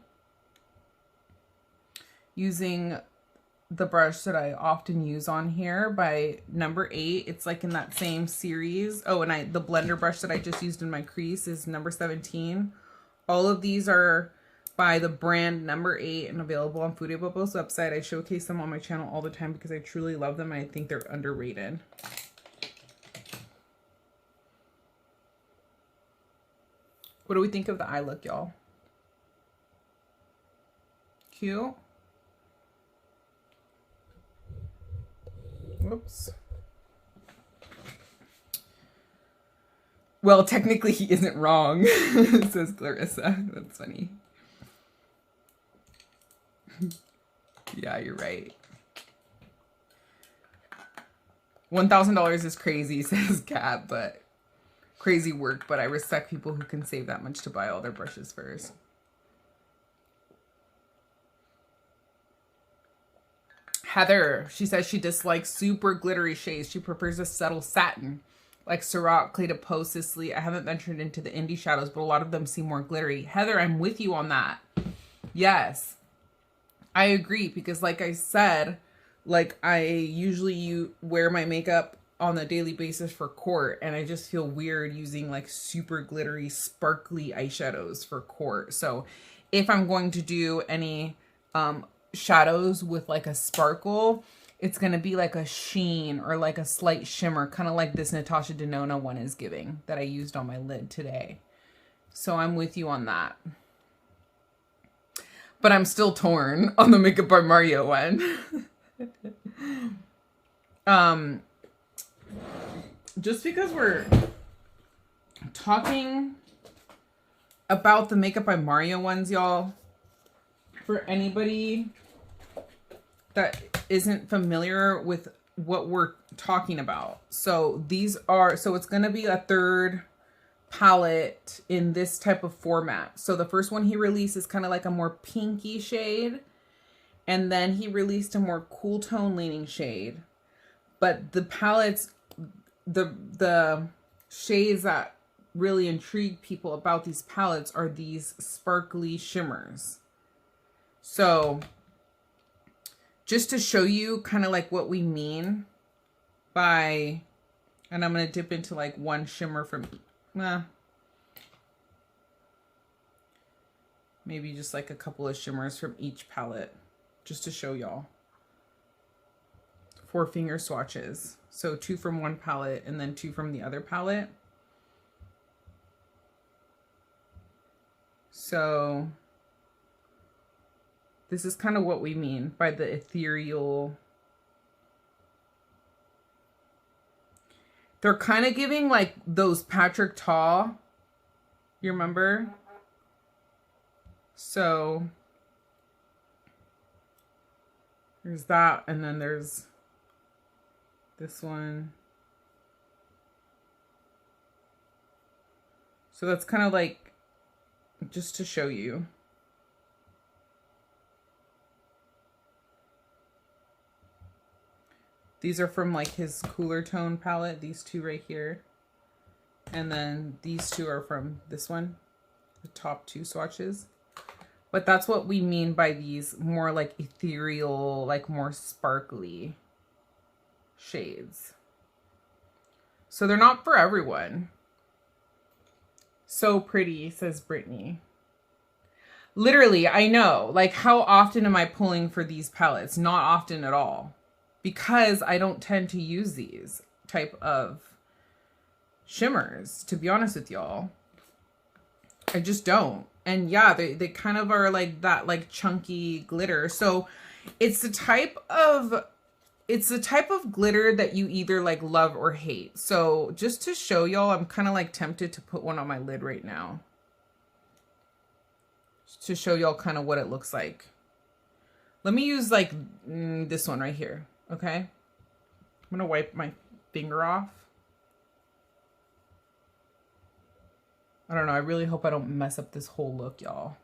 Using the brush that I often use on here by number 8. It's like in that same series. Oh, and the blender brush that I just used in my crease is number 17. All of these are by the brand number 8 and available on Fude Bobo's website. I showcase them on my channel all the time because I truly love them and I think they're underrated. What do we think of the eye look, y'all? Cute. Whoops. Well, technically he isn't wrong, says Clarissa. That's funny. Yeah, you're right. $1,000 is crazy, says Kat, but crazy work, but I respect people who can save that much to buy all their brushes first. Heather, she says she dislikes super glittery shades. She prefers a subtle satin, like Ciroc, Clé de Peau, Sicily. I haven't ventured into the indie shadows, but a lot of them seem more glittery. Heather, I'm with you on that. Yes, I agree, because like I said, like I usually wear my makeup on a daily basis for court, and I just feel weird using like super glittery, sparkly eyeshadows for court. So if I'm going to do any shadows with like a sparkle, it's going to be like a sheen or like a slight shimmer, kind of like this Natasha Denona one is giving that I used on my lid today. So I'm with you on that. But I'm still torn on the Makeup by Mario one. Just because we're talking about the Makeup by Mario ones, y'all, for anybody that isn't familiar with what we're talking about. So these are, so it's going to be a third palette in this type of format. So the first one he released is kind of like a more pinky shade. And then he released a more cool tone leaning shade. But the palettes, the shades that really intrigue people about these palettes are these sparkly shimmers. So just to show you kind of like what we mean by, and I'm going to dip into like one shimmer from, maybe just like a couple of shimmers from each palette, just to show y'all. 4 finger swatches. So 2 from one palette and then 2 from the other palette. So this is kind of what we mean by the ethereal. They're kind of giving like those Patrick Ta, you remember? So there's that, and then there's this one. So that's kind of like just to show you. These are from like his cooler tone palette, these 2 right here. And then these 2 are from this one, the top 2 swatches. But that's what we mean by these more like ethereal, like more sparkly shades. So they're not for everyone. So pretty, says Brittany. Literally, I know. Like, how often am I pulling for these palettes? Not often at all. Because I don't tend to use these type of shimmers, to be honest with y'all. I just don't. And yeah, they kind of are like that, like chunky glitter. So it's the type of glitter that you either like love or hate. So just to show y'all, I'm kind of like tempted to put one on my lid right now, to show y'all kind of what it looks like. Let me use like this one right here. Okay. I'm going to wipe my finger off. I don't know. I really hope I don't mess up this whole look, y'all.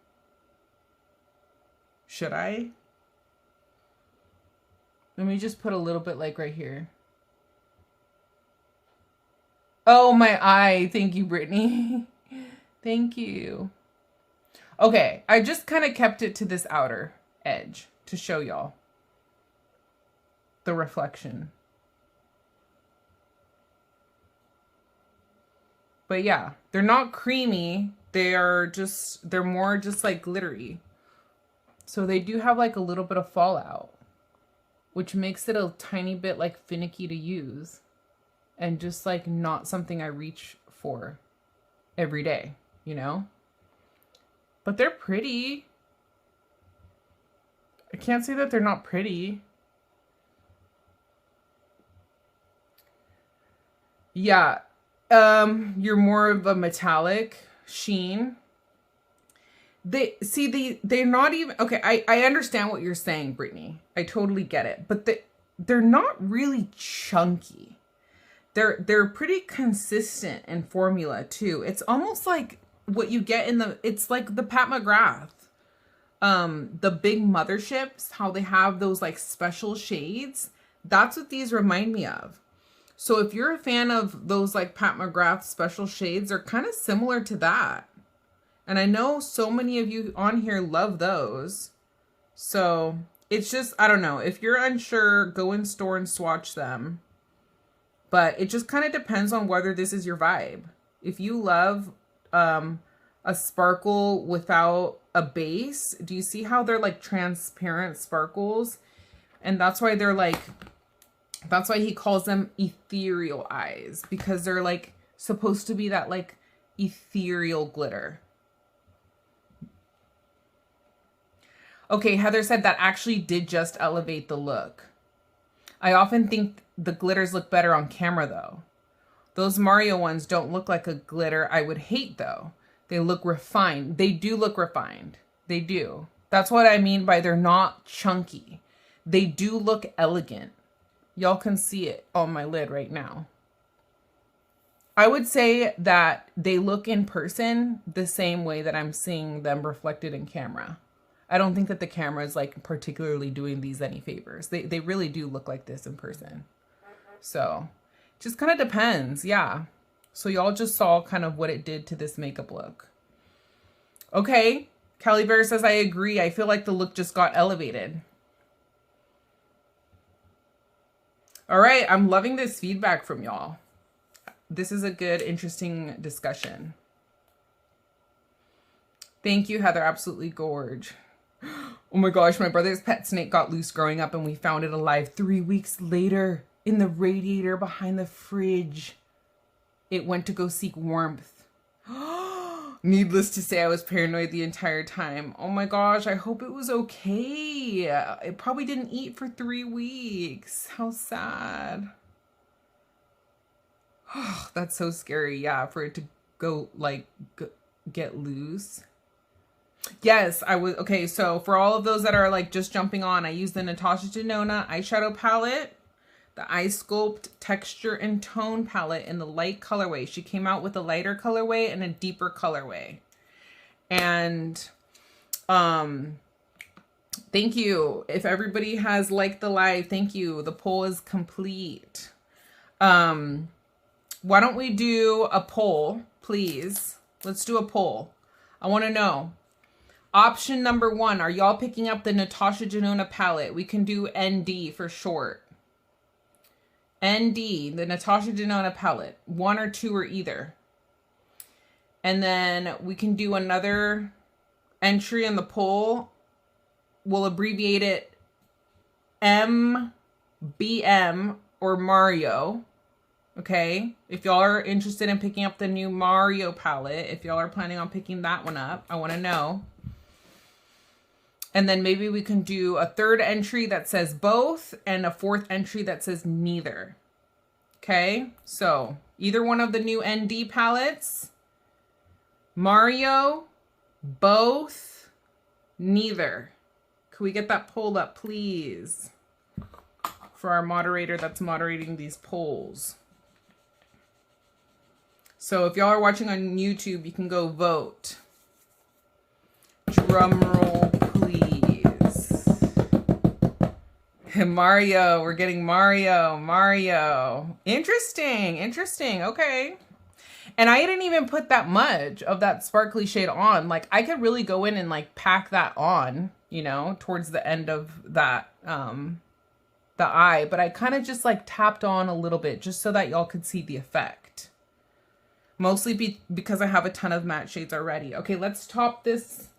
Should I? Let me just put a little bit like right here. Oh, my eye. Thank you, Brittany. Thank you. Okay. I just kind of kept it to this outer edge to show y'all the reflection. But yeah, they're not creamy. They're more just like glittery. So they do have like a little bit of fallout, which makes it a tiny bit like finicky to use and just like not something I reach for every day, you know? But they're pretty. I can't say that they're not pretty. Yeah. You're more of a metallic sheen. They're not even, okay, I understand what you're saying, Brittany. I totally get it. But they're not really chunky. They're pretty consistent in formula too. It's almost like what you get in it's like the Pat McGrath the big motherships, how they have those like special shades. That's what these remind me of. So if you're a fan of those like Pat McGrath special shades, they're kind of similar to that. And I know so many of you on here love those. So it's just, I don't know. If you're unsure, go in store and swatch them. But it just kind of depends on whether this is your vibe. If you love a sparkle without a base, do you see how they're like transparent sparkles? And that's why they're like, that's why he calls them ethereal eyes, because they're like supposed to be that like ethereal glitter. Okay, Heather said that actually did just elevate the look. I often think the glitters look better on camera though. Those Mario ones don't look like a glitter I would hate though. They look refined. They do look refined. They do. That's what I mean by they're not chunky. They do look elegant. Y'all can see it on my lid right now. I would say that they look in person the same way that I'm seeing them reflected in camera. I don't think that the camera is like particularly doing these any favors. They really do look like this in person. So just kind of depends. Yeah. So y'all just saw kind of what it did to this makeup look. Okay. Callie Bear says, I agree. I feel like the look just got elevated. All right. I'm loving this feedback from y'all. This is a good, interesting discussion. Thank you, Heather. Absolutely gorge. Oh my gosh, my brother's pet snake got loose growing up and we found it alive 3 weeks later in the radiator behind the fridge. It went to go seek warmth. Needless to say, I was paranoid the entire time. Oh my gosh, I hope it was okay. It probably didn't eat for 3 weeks. How sad. Oh, that's so scary. Yeah, for it to go like get loose. Yes, I was. Okay, so for all of those that are like just jumping on, I use the Natasha Denona eyeshadow palette, the Sculpt texture and tone palette in the light colorway. She came out with a lighter colorway and a deeper colorway. And thank you. If everybody has liked the live, thank you. The poll is complete. Why don't we do a poll, please? Let's do a poll. I want to know. Option number 1, are y'all picking up the Natasha Denona palette? We can do ND for short. ND, the Natasha Denona palette. 1 or 2 or either. And then we can do another entry in the poll. We'll abbreviate it MBM or Mario. Okay, if y'all are interested in picking up the new Mario palette, if y'all are planning on picking that one up, I want to know. And then maybe we can do a 3rd entry that says both and a 4th entry that says neither. Okay, so either one of the new ND palettes, Mario, both, neither. Can we get that poll up, please? For our moderator that's moderating these polls. So if y'all are watching on YouTube, you can go vote. Drum roll, please. Mario, we're getting Mario. Interesting, interesting. Okay. And I didn't even put that much of that sparkly shade on. Like I could really go in and like pack that on, you know, towards the end of that, the eye. But I kind of just like tapped on a little bit just so that y'all could see the effect. Mostly because I have a ton of matte shades already. Okay, let's top this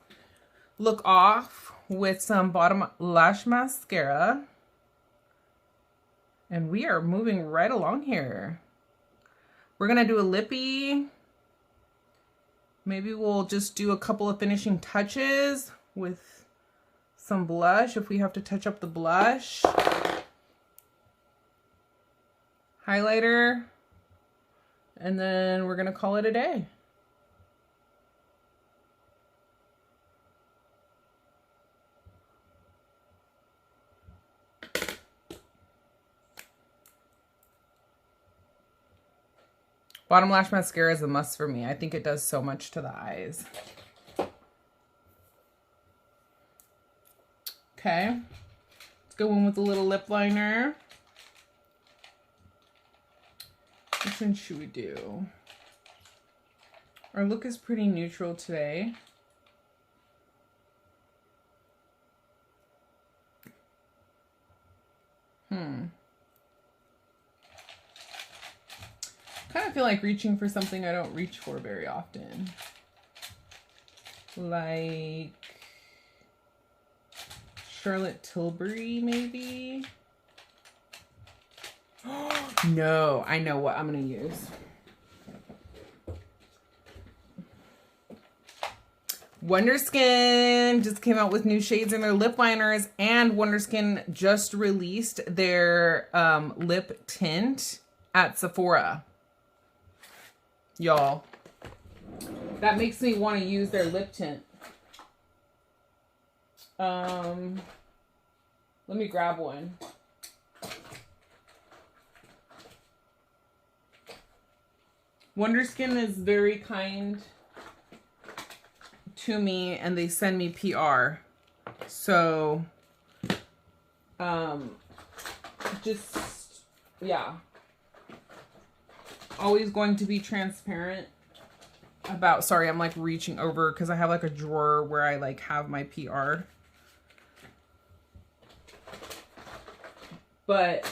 look off with some bottom lash mascara. And we are moving right along here. We're going to do a lippy. Maybe we'll just do a couple of finishing touches with some blush if we have to touch up the blush. Highlighter. And then we're going to call it a day. Bottom lash mascara is a must for me. I think it does so much to the eyes. Okay. Let's go in with a little lip liner. Which one should we do? Our look is pretty neutral today. Kind of feel like reaching for something I don't reach for very often. Like Charlotte Tilbury, maybe? No, I know what I'm going to use. Wonderskin just came out with new shades in their lip liners, and Wonderskin just released their lip tint at Sephora. Y'all, that makes me want to use their lip tint. Let me grab one. Wonderskin is very kind to me, and they send me PR. So, just, yeah. Always going to be transparent about, sorry, I'm like reaching over because I have like a drawer where I like have my PR. But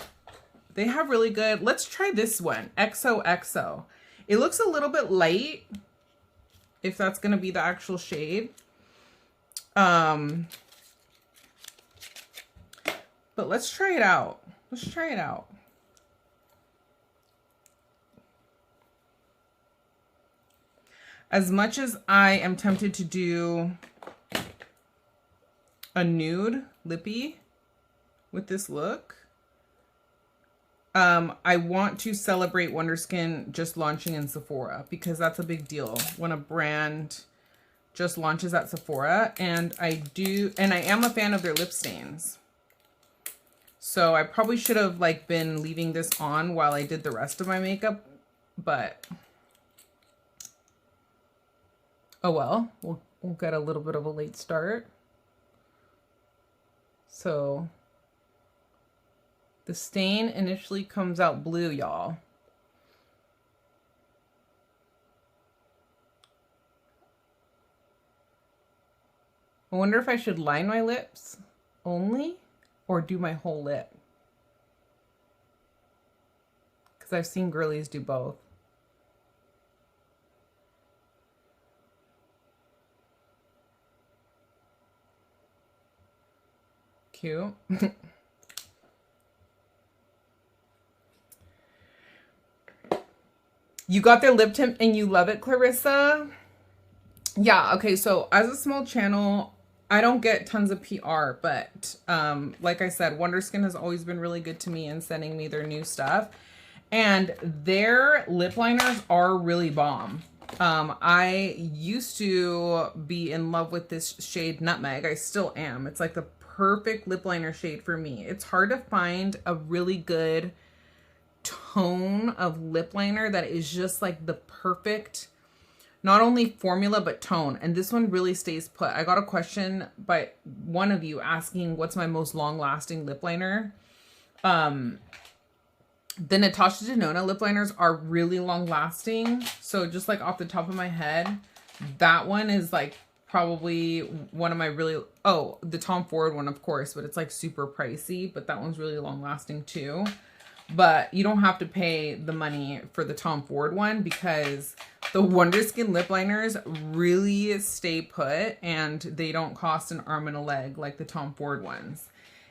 they have really good, let's try this one, XOXO. It looks a little bit light, if that's going to be the actual shade. But let's try it out. Let's try it out. As much as I am tempted to do a nude lippy with this look, I want to celebrate Wonderskin just launching in Sephora, because that's a big deal when a brand just launches at Sephora. And I am a fan of their lip stains. So I probably should have like been leaving this on while I did the rest of my makeup, but oh well, we'll get a little bit of a late start. So the stain initially comes out blue, y'all. I wonder if I should line my lips only or do my whole lip. Because I've seen girlies do both. Cute. You got their lip tint and you love it, Clarissa? Yeah, okay, so as a small channel, I don't get tons of PR, but like I said, Wonderskin has always been really good to me in sending me their new stuff. And their lip liners are really bomb. I used to be in love with this shade Nutmeg. I still am. It's like the perfect lip liner shade for me. It's hard to find a really good tone of lip liner that is just like the perfect, not only formula, but tone. And this one really stays put. I got a question by one of you asking what's my most long lasting lip liner. The Natasha Denona lip liners are really long lasting. So just like off the top of my head, that one is like probably one of my really, oh, the Tom Ford one, of course, but it's like super pricey, but that one's really long lasting too. But you don't have to pay the money for the Tom Ford one, because the Wonderskin lip liners really stay put and they don't cost an arm and a leg like the Tom Ford ones.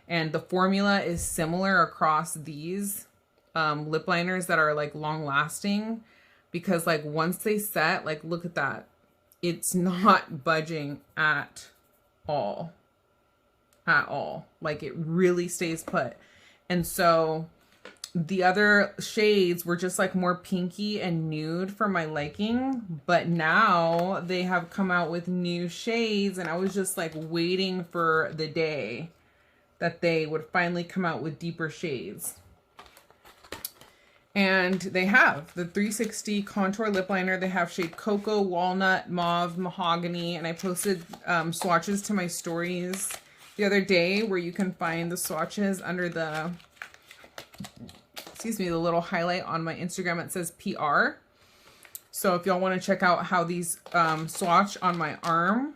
And the formula is similar across these lip liners that are like long lasting, because like once they set, like look at that, it's not budging at all. Like it really stays put. And so the other shades were just like more pinky and nude for my liking, but now they have come out with new shades, and I was just like waiting for the day that they would finally come out with deeper shades. And they have the 360 contour lip liner. They have shade Cocoa, Walnut, Mauve, Mahogany, and I posted swatches to my stories the other day where you can find the swatches under the, excuse me, the little highlight on my Instagram. It says PR. So if y'all want to check out how these swatch on my arm,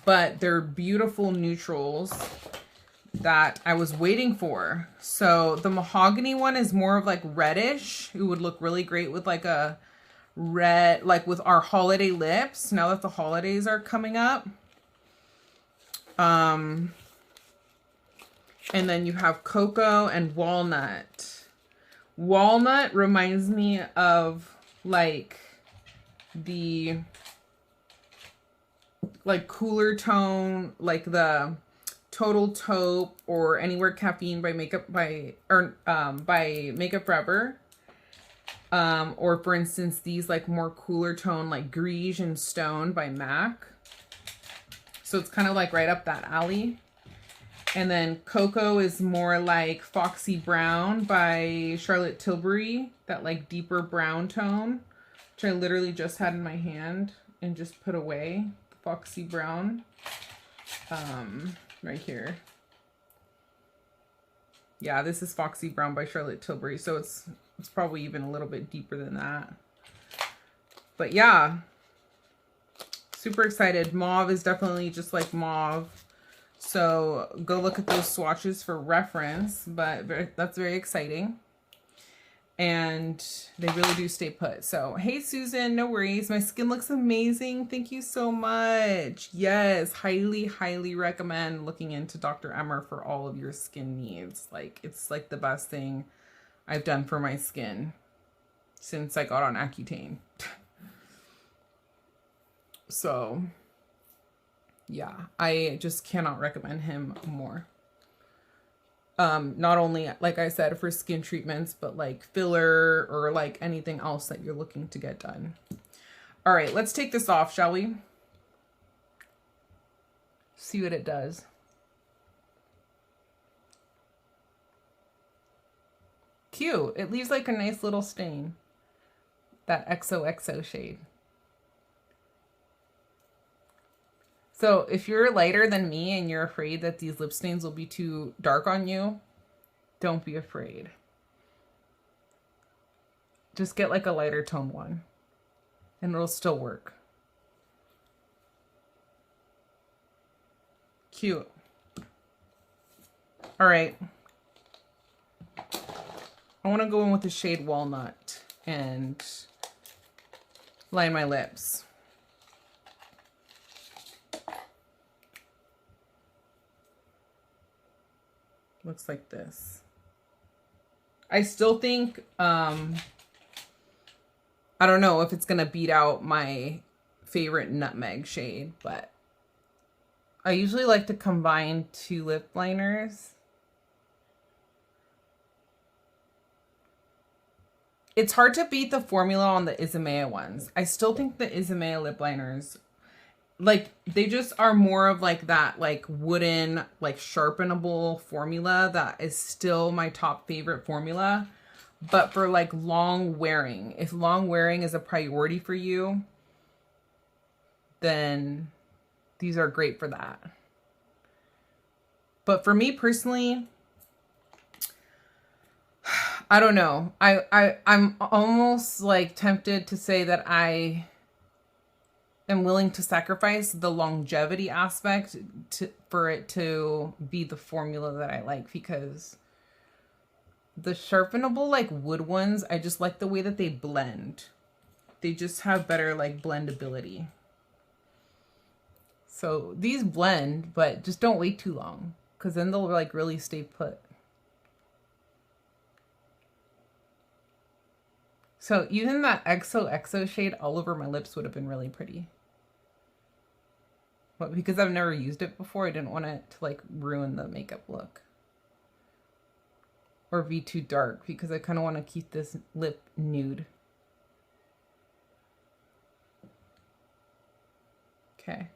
but they're beautiful neutrals that I was waiting for. So the mahogany one is more of like reddish. It would look really great with like a red, like with our holiday lips, now that the holidays are coming up. And then you have cocoa and walnut. Walnut reminds me of like the like cooler tone, like the Total Taupe or Anywhere Caffeine by Makeup Forever. Or for instance, these like more cooler tone like Grige and Stone by MAC. So it's kind of like right up that alley. And then Cocoa is more like Foxy Brown by Charlotte Tilbury, that like deeper brown tone, which I literally just had in my hand and just put away. Foxy Brown, right here. Yeah, this is Foxy Brown by Charlotte Tilbury, so it's probably even a little bit deeper than that. But yeah, super excited. Mauve is definitely just like mauve. So go look at those swatches for reference, but that's very exciting. And they really do stay put. So, hey, Susan, no worries. My skin looks amazing. Thank you so much. Yes, highly, highly recommend looking into Dr. Emmer for all of your skin needs. Like, it's like the best thing I've done for my skin since I got on Accutane. So, yeah, I just cannot recommend him more. Not only, like I said, for skin treatments, but like filler or like anything else that you're looking to get done. All right, let's take this off, shall we? See what it does. Cute. It leaves like a nice little stain. That XOXO shade. So if you're lighter than me and you're afraid that these lip stains will be too dark on you, don't be afraid. Just get like a lighter tone one and it'll still work. Cute. All right. I want to go in with the shade Walnut and line my lips. Looks like this. I still think, I don't know if it's going to beat out my favorite Nutmeg shade, but I usually like to combine two lip liners. It's hard to beat the formula on the Isamaya ones. I still think the Isamaya lip liners, like, they just are more of like that, like wooden, like sharpenable formula that is still my top favorite formula. But for like long wearing, if long wearing is a priority for you, then these are great for that. But for me personally, I don't know. I'm almost like tempted to say that I am willing to sacrifice the longevity aspect for it to be the formula that I like, because the sharpenable like wood ones, I just like the way that they blend. They just have better like blendability. So these blend, but just don't wait too long, because then they'll like really stay put. So even that XOXO shade all over my lips would have been really pretty. But because I've never used it before, I didn't want it to like ruin the makeup look. Or be too dark, because I kind of want to keep this lip nude. Okay.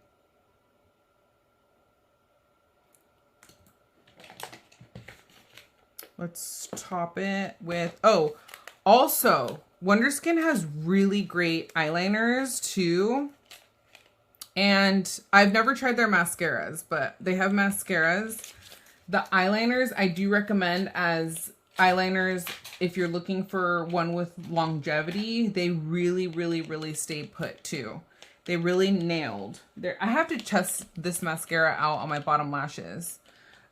Let's top it with, oh, also, Wonder Skin has really great eyeliners too. And I've never tried their mascaras, but they have mascaras. The eyeliners I do recommend as eyeliners if you're looking for one with longevity. They really, really, really stay put too. They really nailed there. I have to test this mascara out on my bottom lashes.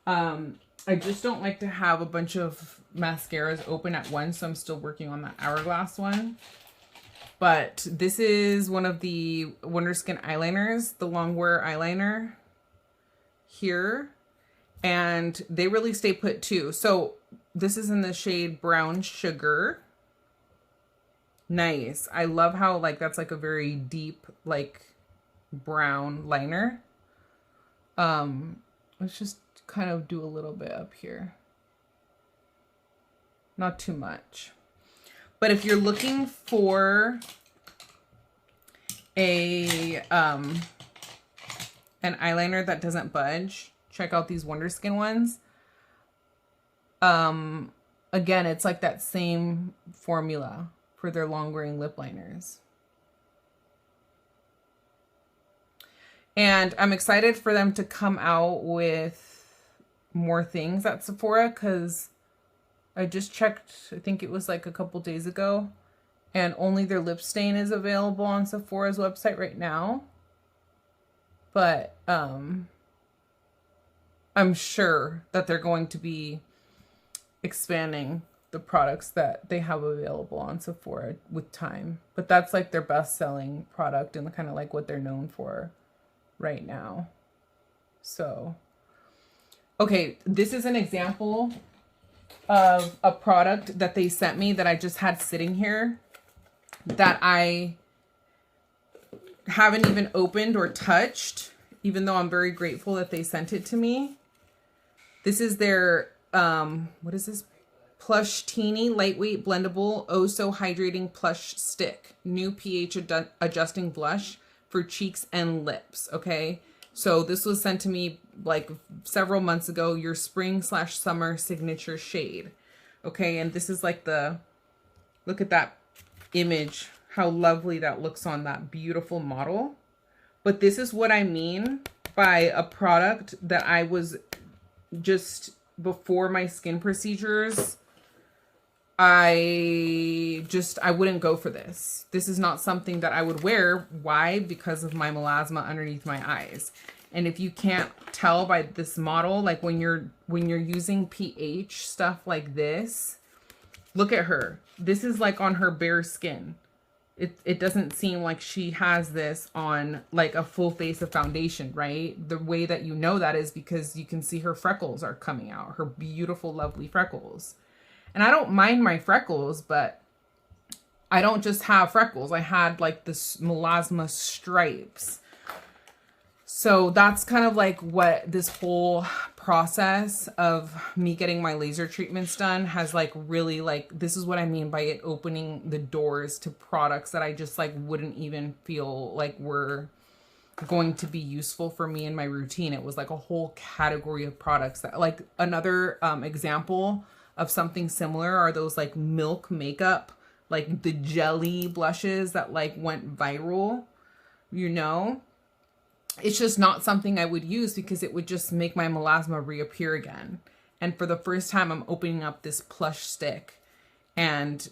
I just don't like to have a bunch of mascaras open at once, so I'm still working on that Hourglass one. But this is one of the Wonder Skin eyeliners, the Longwear eyeliner here. And they really stay put too. So this is in the shade Brown Sugar. Nice. I love how like that's like a very deep like brown liner. Let's just kind of do a little bit up here. Not too much. But if you're looking for a an eyeliner that doesn't budge, check out these Wonder Skin ones. Again, it's like that same formula for their long wearing lip liners. And I'm excited for them to come out with more things at Sephora, because I just checked, I think it was like a couple days ago, and only their lip stain is available on Sephora's website right now. But I'm sure that they're going to be expanding the products that they have available on Sephora with time. But that's like their best-selling product and kind of like what they're known for right now. So, okay, this is an example of a product that they sent me that I just had sitting here that I haven't even opened or touched, even though I'm very grateful that they sent it to me. This is their, what is this? Plush Teeny Lightweight Blendable Oh So Hydrating Plush Stick. New pH adjusting blush for cheeks and lips, okay? So this was sent to me like several months ago, your spring/summer signature shade. Okay, and this is like the, look at that image, how lovely that looks on that beautiful model. But this is what I mean by a product that I was just, before my skin procedures, I wouldn't go for this. This is not something that I would wear. Why? Because of my melasma underneath my eyes. And if you can't tell by this model, like when you're using pH stuff like this, look at her. This is like on her bare skin. It doesn't seem like she has this on like a full face of foundation, right? The way that you know that is because you can see her freckles are coming out, her beautiful, lovely freckles. And I don't mind my freckles, but I don't just have freckles. I had like this melasma stripes. So that's kind of like what this whole process of me getting my laser treatments done has like really like, this is what I mean by it opening the doors to products that I just like wouldn't even feel like were going to be useful for me in my routine. It was like a whole category of products that, like, another example of something similar are those like Milk makeup, like the jelly blushes that like went viral, you know. It's just not something I would use because it would just make my melasma reappear again. And for the first time, I'm opening up this plush stick and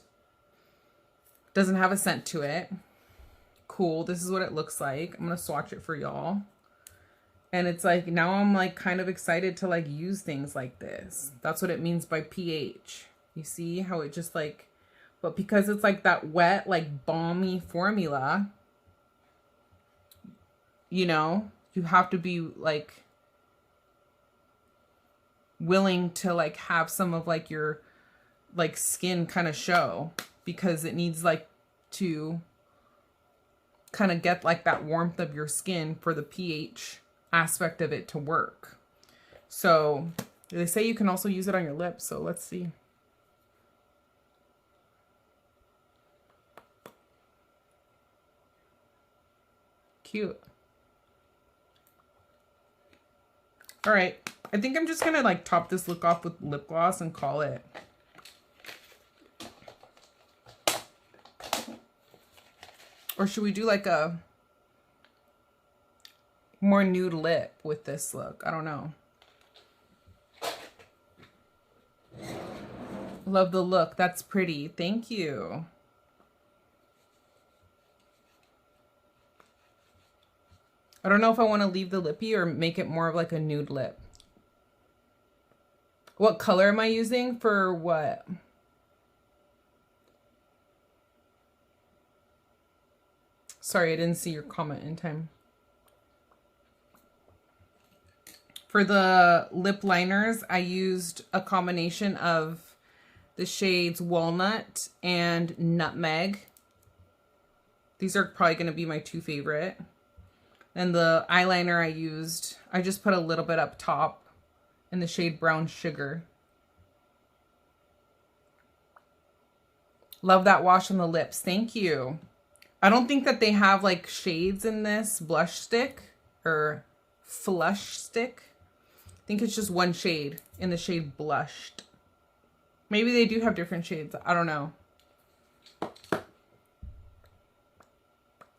doesn't have a scent to it. Cool. This is what it looks like. I'm going to swatch it for y'all. And it's like, now I'm like kind of excited to like use things like this. That's what it means by pH. You see how it just like, but because it's like that wet, like balmy formula, you know, you have to be like willing to like have some of like your like skin kind of show, because it needs like to kind of get like that warmth of your skin for the pH aspect of it to work. So they say you can also use it on your lips, so let's see. Cute. All right, I think I'm just gonna like top this look off with lip gloss and call it. Or should we do like a more nude lip with this look. I don't know. Love the look. That's pretty. Thank you. I don't know if I want to leave the lippy or make it more of like a nude lip. What color am I using for what? Sorry, I didn't see your comment in time. For the lip liners, I used a combination of the shades Walnut and Nutmeg. These are probably going to be my two favorite. And the eyeliner I just put a little bit up top in the shade Brown Sugar. Love that wash on the lips. Thank you. I don't think that they have like shades in this blush stick or flush stick. I think it's just one shade in the shade Blushed. Maybe they do have different shades. I don't know.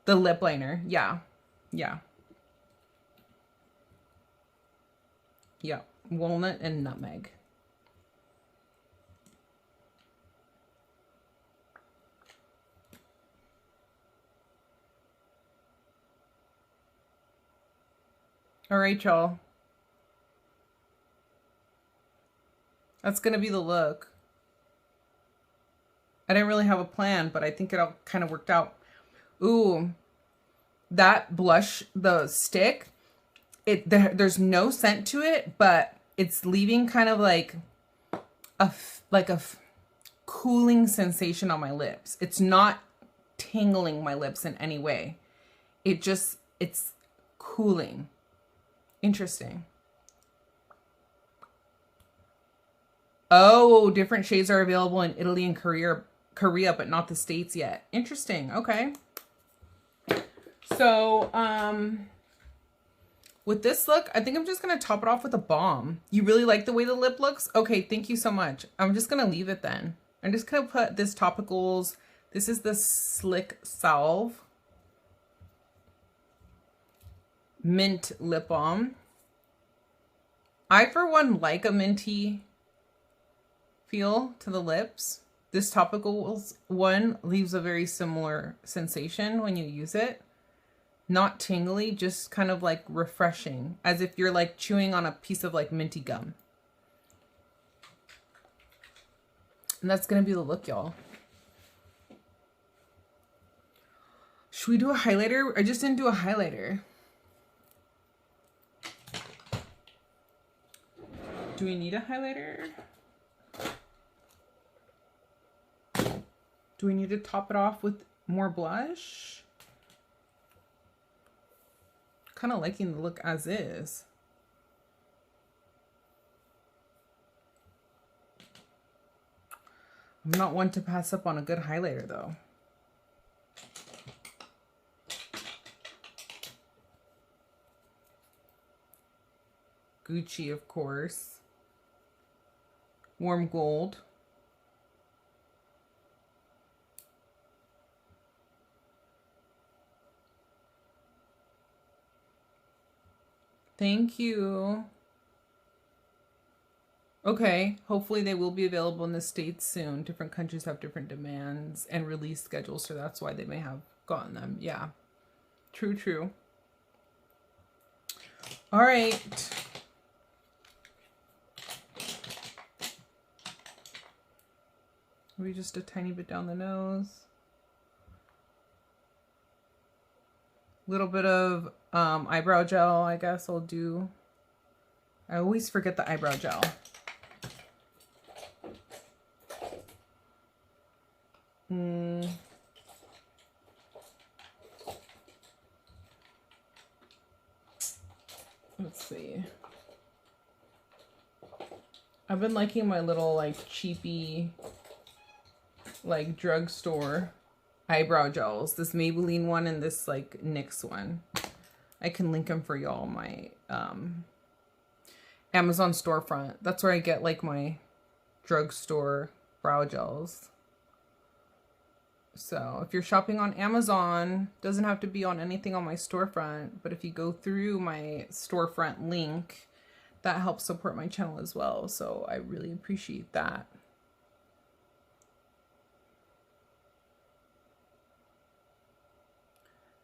The lip liner. Yeah. Yeah. Yeah. Walnut and Nutmeg. All right, y'all. That's going to be the look. I didn't really have a plan, but I think it all kind of worked out. Ooh, that blush, the stick, there's no scent to it, but it's leaving kind of like a cooling sensation on my lips. It's not tingling my lips in any way. It's cooling. Interesting. Oh, different shades are available in Italy and Korea, but not the States yet. Interesting. Okay. So, with this look, I think I'm just going to top it off with a balm. You really like the way the lip looks? Okay, thank you so much. I'm just going to leave it then. I'm just going to put this Topicals. This is the Slick Salve Mint Lip Balm. I, for one, like a minty feel to the lips. This Topicals one leaves a very similar sensation when you use it. Not tingly, just kind of like refreshing, as if you're like chewing on a piece of like minty gum. And that's gonna be the look, y'all. Should we do a highlighter? I just didn't do a highlighter. Do we need a highlighter? Do we need to top it off with more blush? Kind of liking the look as is. I'm not one to pass up on a good highlighter though. Gucci, of course. Warm Gold. Thank you. Okay, hopefully they will be available in the States soon. Different countries have different demands and release schedules, so that's why they may have gotten them. Yeah, true, true. All right. Maybe just a tiny bit down the nose. Little bit of eyebrow gel, I guess I'll do. I always forget the eyebrow gel. Let's see. I've been liking my little like cheapy like drugstore eyebrow gels. This Maybelline one and this like NYX one. I can link them for y'all on my Amazon storefront. That's where I get like my drugstore brow gels. So if you're shopping on Amazon, doesn't have to be on anything on my storefront, but if you go through my storefront link, that helps support my channel as well. So I really appreciate that.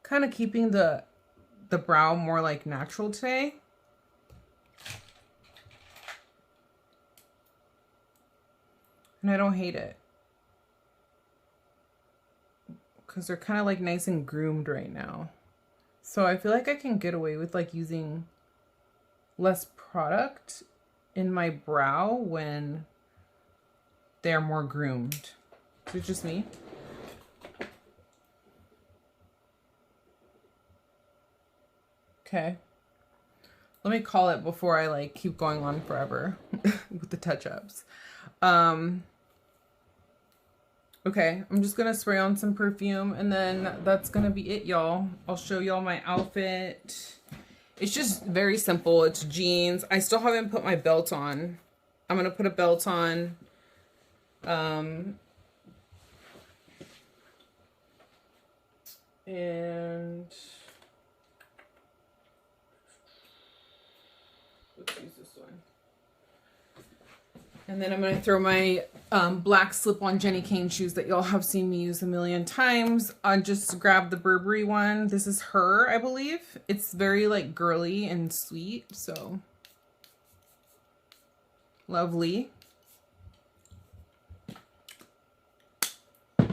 Kind of keeping the brow more like natural today. And I don't hate it, because they're kind of like nice and groomed right now. So I feel like I can get away with like using less product in my brow when they're more groomed. Is it just me? Okay. Let me call it before I like keep going on forever with the touch-ups. Okay, I'm just gonna spray on some perfume and then that's gonna be it, y'all. I'll show y'all my outfit. It's just very simple. It's jeans. I still haven't put my belt on. I'm gonna put a belt on. And let's use this one. And then I'm going to throw my black slip-on Jenny Kane shoes that y'all have seen me use a million times. I just grabbed the Burberry one. This is her, I believe. It's very like girly and sweet, so lovely. I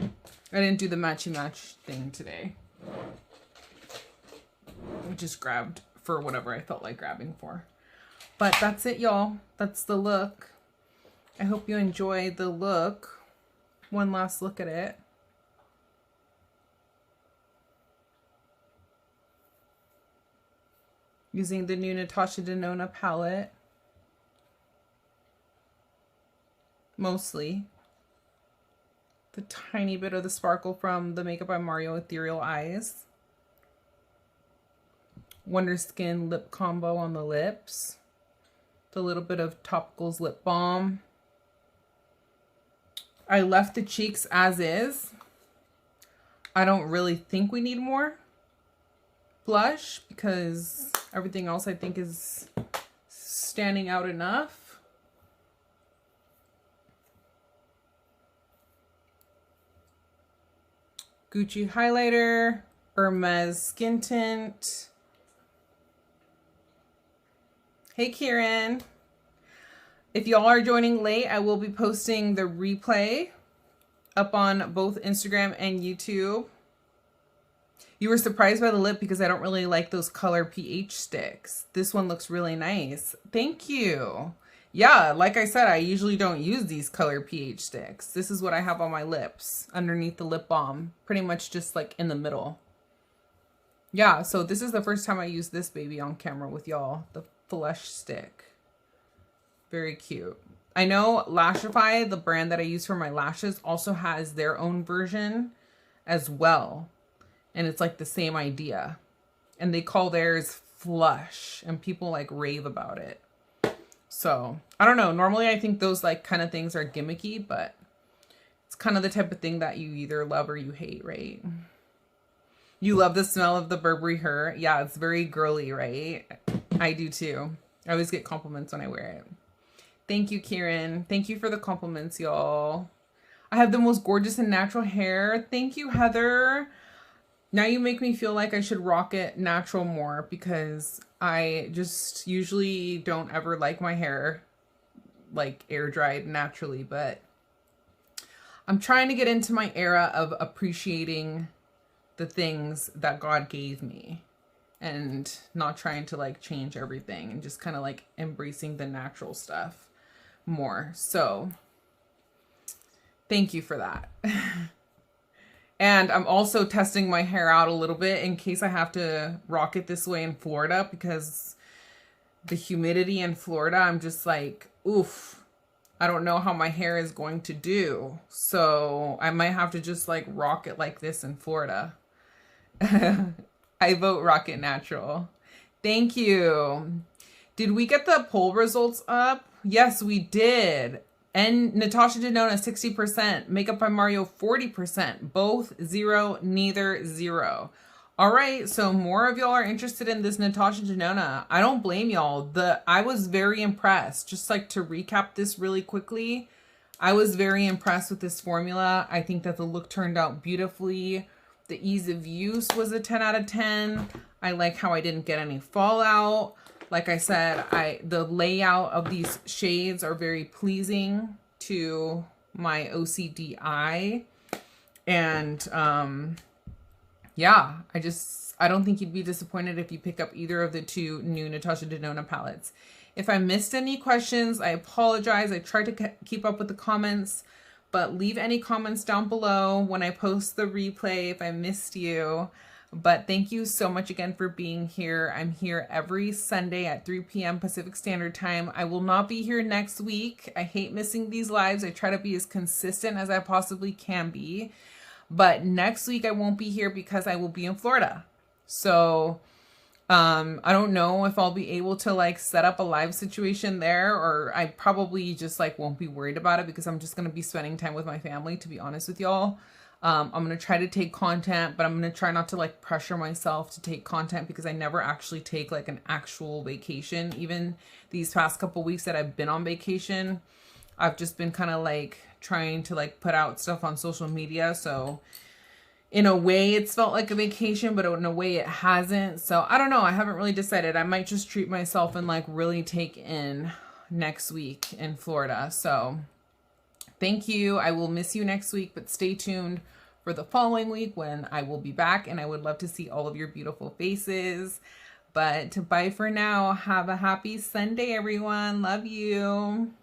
didn't do the matchy match thing today. I just grabbed for whatever I felt like grabbing for. But that's it, y'all. That's the look. I hope you enjoy the look. One last look at it. Using the new Natasha Denona palette. Mostly. The tiny bit of the sparkle from the Makeup by Mario Ethereal Eyes. Wonder Skin lip combo on the lips. The little bit of Topicals lip balm. I left the cheeks as is. I don't really think we need more blush because everything else I think is standing out enough. Gucci highlighter, Hermes skin tint. Hey Kieran. If y'all are joining late, I will be posting the replay up on both Instagram and YouTube. You were surprised by the lip because I don't really like those color pH sticks. This one looks really nice. Thank you. Yeah, like I said, I usually don't use these color pH sticks. This is what I have on my lips underneath the lip balm, pretty much just like in the middle. Yeah, so this is the first time I use this baby on camera with y'all, the flesh stick. Very cute. I know Lashify, the brand that I use for my lashes, also has their own version as well. And it's like the same idea. And they call theirs Flush. And people like rave about it. So, I don't know. Normally I think those like kind of things are gimmicky, but it's kind of the type of thing that you either love or you hate, right? You love the smell of the Burberry Her. Yeah, it's very girly, right? I do too. I always get compliments when I wear it. Thank you, Kieran. Thank you for the compliments, y'all. I have the most gorgeous and natural hair. Thank you, Heather. Now you make me feel like I should rock it natural more because I just usually don't ever like my hair like air dried naturally, but I'm trying to get into my era of appreciating the things that God gave me and not trying to like change everything and just kind of like embracing the natural stuff more. So thank you for that. And I'm also testing my hair out a little bit in case I have to rock it this way in Florida because the humidity in Florida, I'm just like, oof, I don't know how my hair is going to do. So I might have to just like rock it like this in Florida. I vote rock it natural. Thank you. Did we get the poll results up? Yes, we did. And Natasha Denona, 60%. Makeup by Mario, 40%. Both 0, neither 0. All right, so more of y'all are interested in this Natasha Denona. I don't blame y'all. I was very impressed. Just like to recap this really quickly, I was very impressed with this formula. I think that the look turned out beautifully. The ease of use was a 10 out of 10. I like how I didn't get any fallout. Like I said, the layout of these shades are very pleasing to my OCD eye. And yeah, I don't think you'd be disappointed if you pick up either of the two new Natasha Denona palettes. If I missed any questions, I apologize. I tried to keep up with the comments, but leave any comments down below when I post the replay if I missed you. But thank you so much again for being here. I'm here every Sunday at 3 p.m. Pacific Standard Time. I will not be here next week. I hate missing these lives. I try to be as consistent as I possibly can be. But next week I won't be here because I will be in Florida. So I don't know if I'll be able to like set up a live situation there, or I probably just like won't be worried about it because I'm just going to be spending time with my family, to be honest with y'all. I'm going to try to take content, but I'm going to try not to like pressure myself to take content because I never actually take like an actual vacation. Even these past couple weeks that I've been on vacation, I've just been kind of like trying to like put out stuff on social media. So in a way it's felt like a vacation, but in a way it hasn't. So I don't know. I haven't really decided. I might just treat myself and like really take in next week in Florida. So thank you. I will miss you next week, but stay tuned for the following week when I will be back, and I would love to see all of your beautiful faces. But bye for now. Have a happy Sunday, everyone. Love you.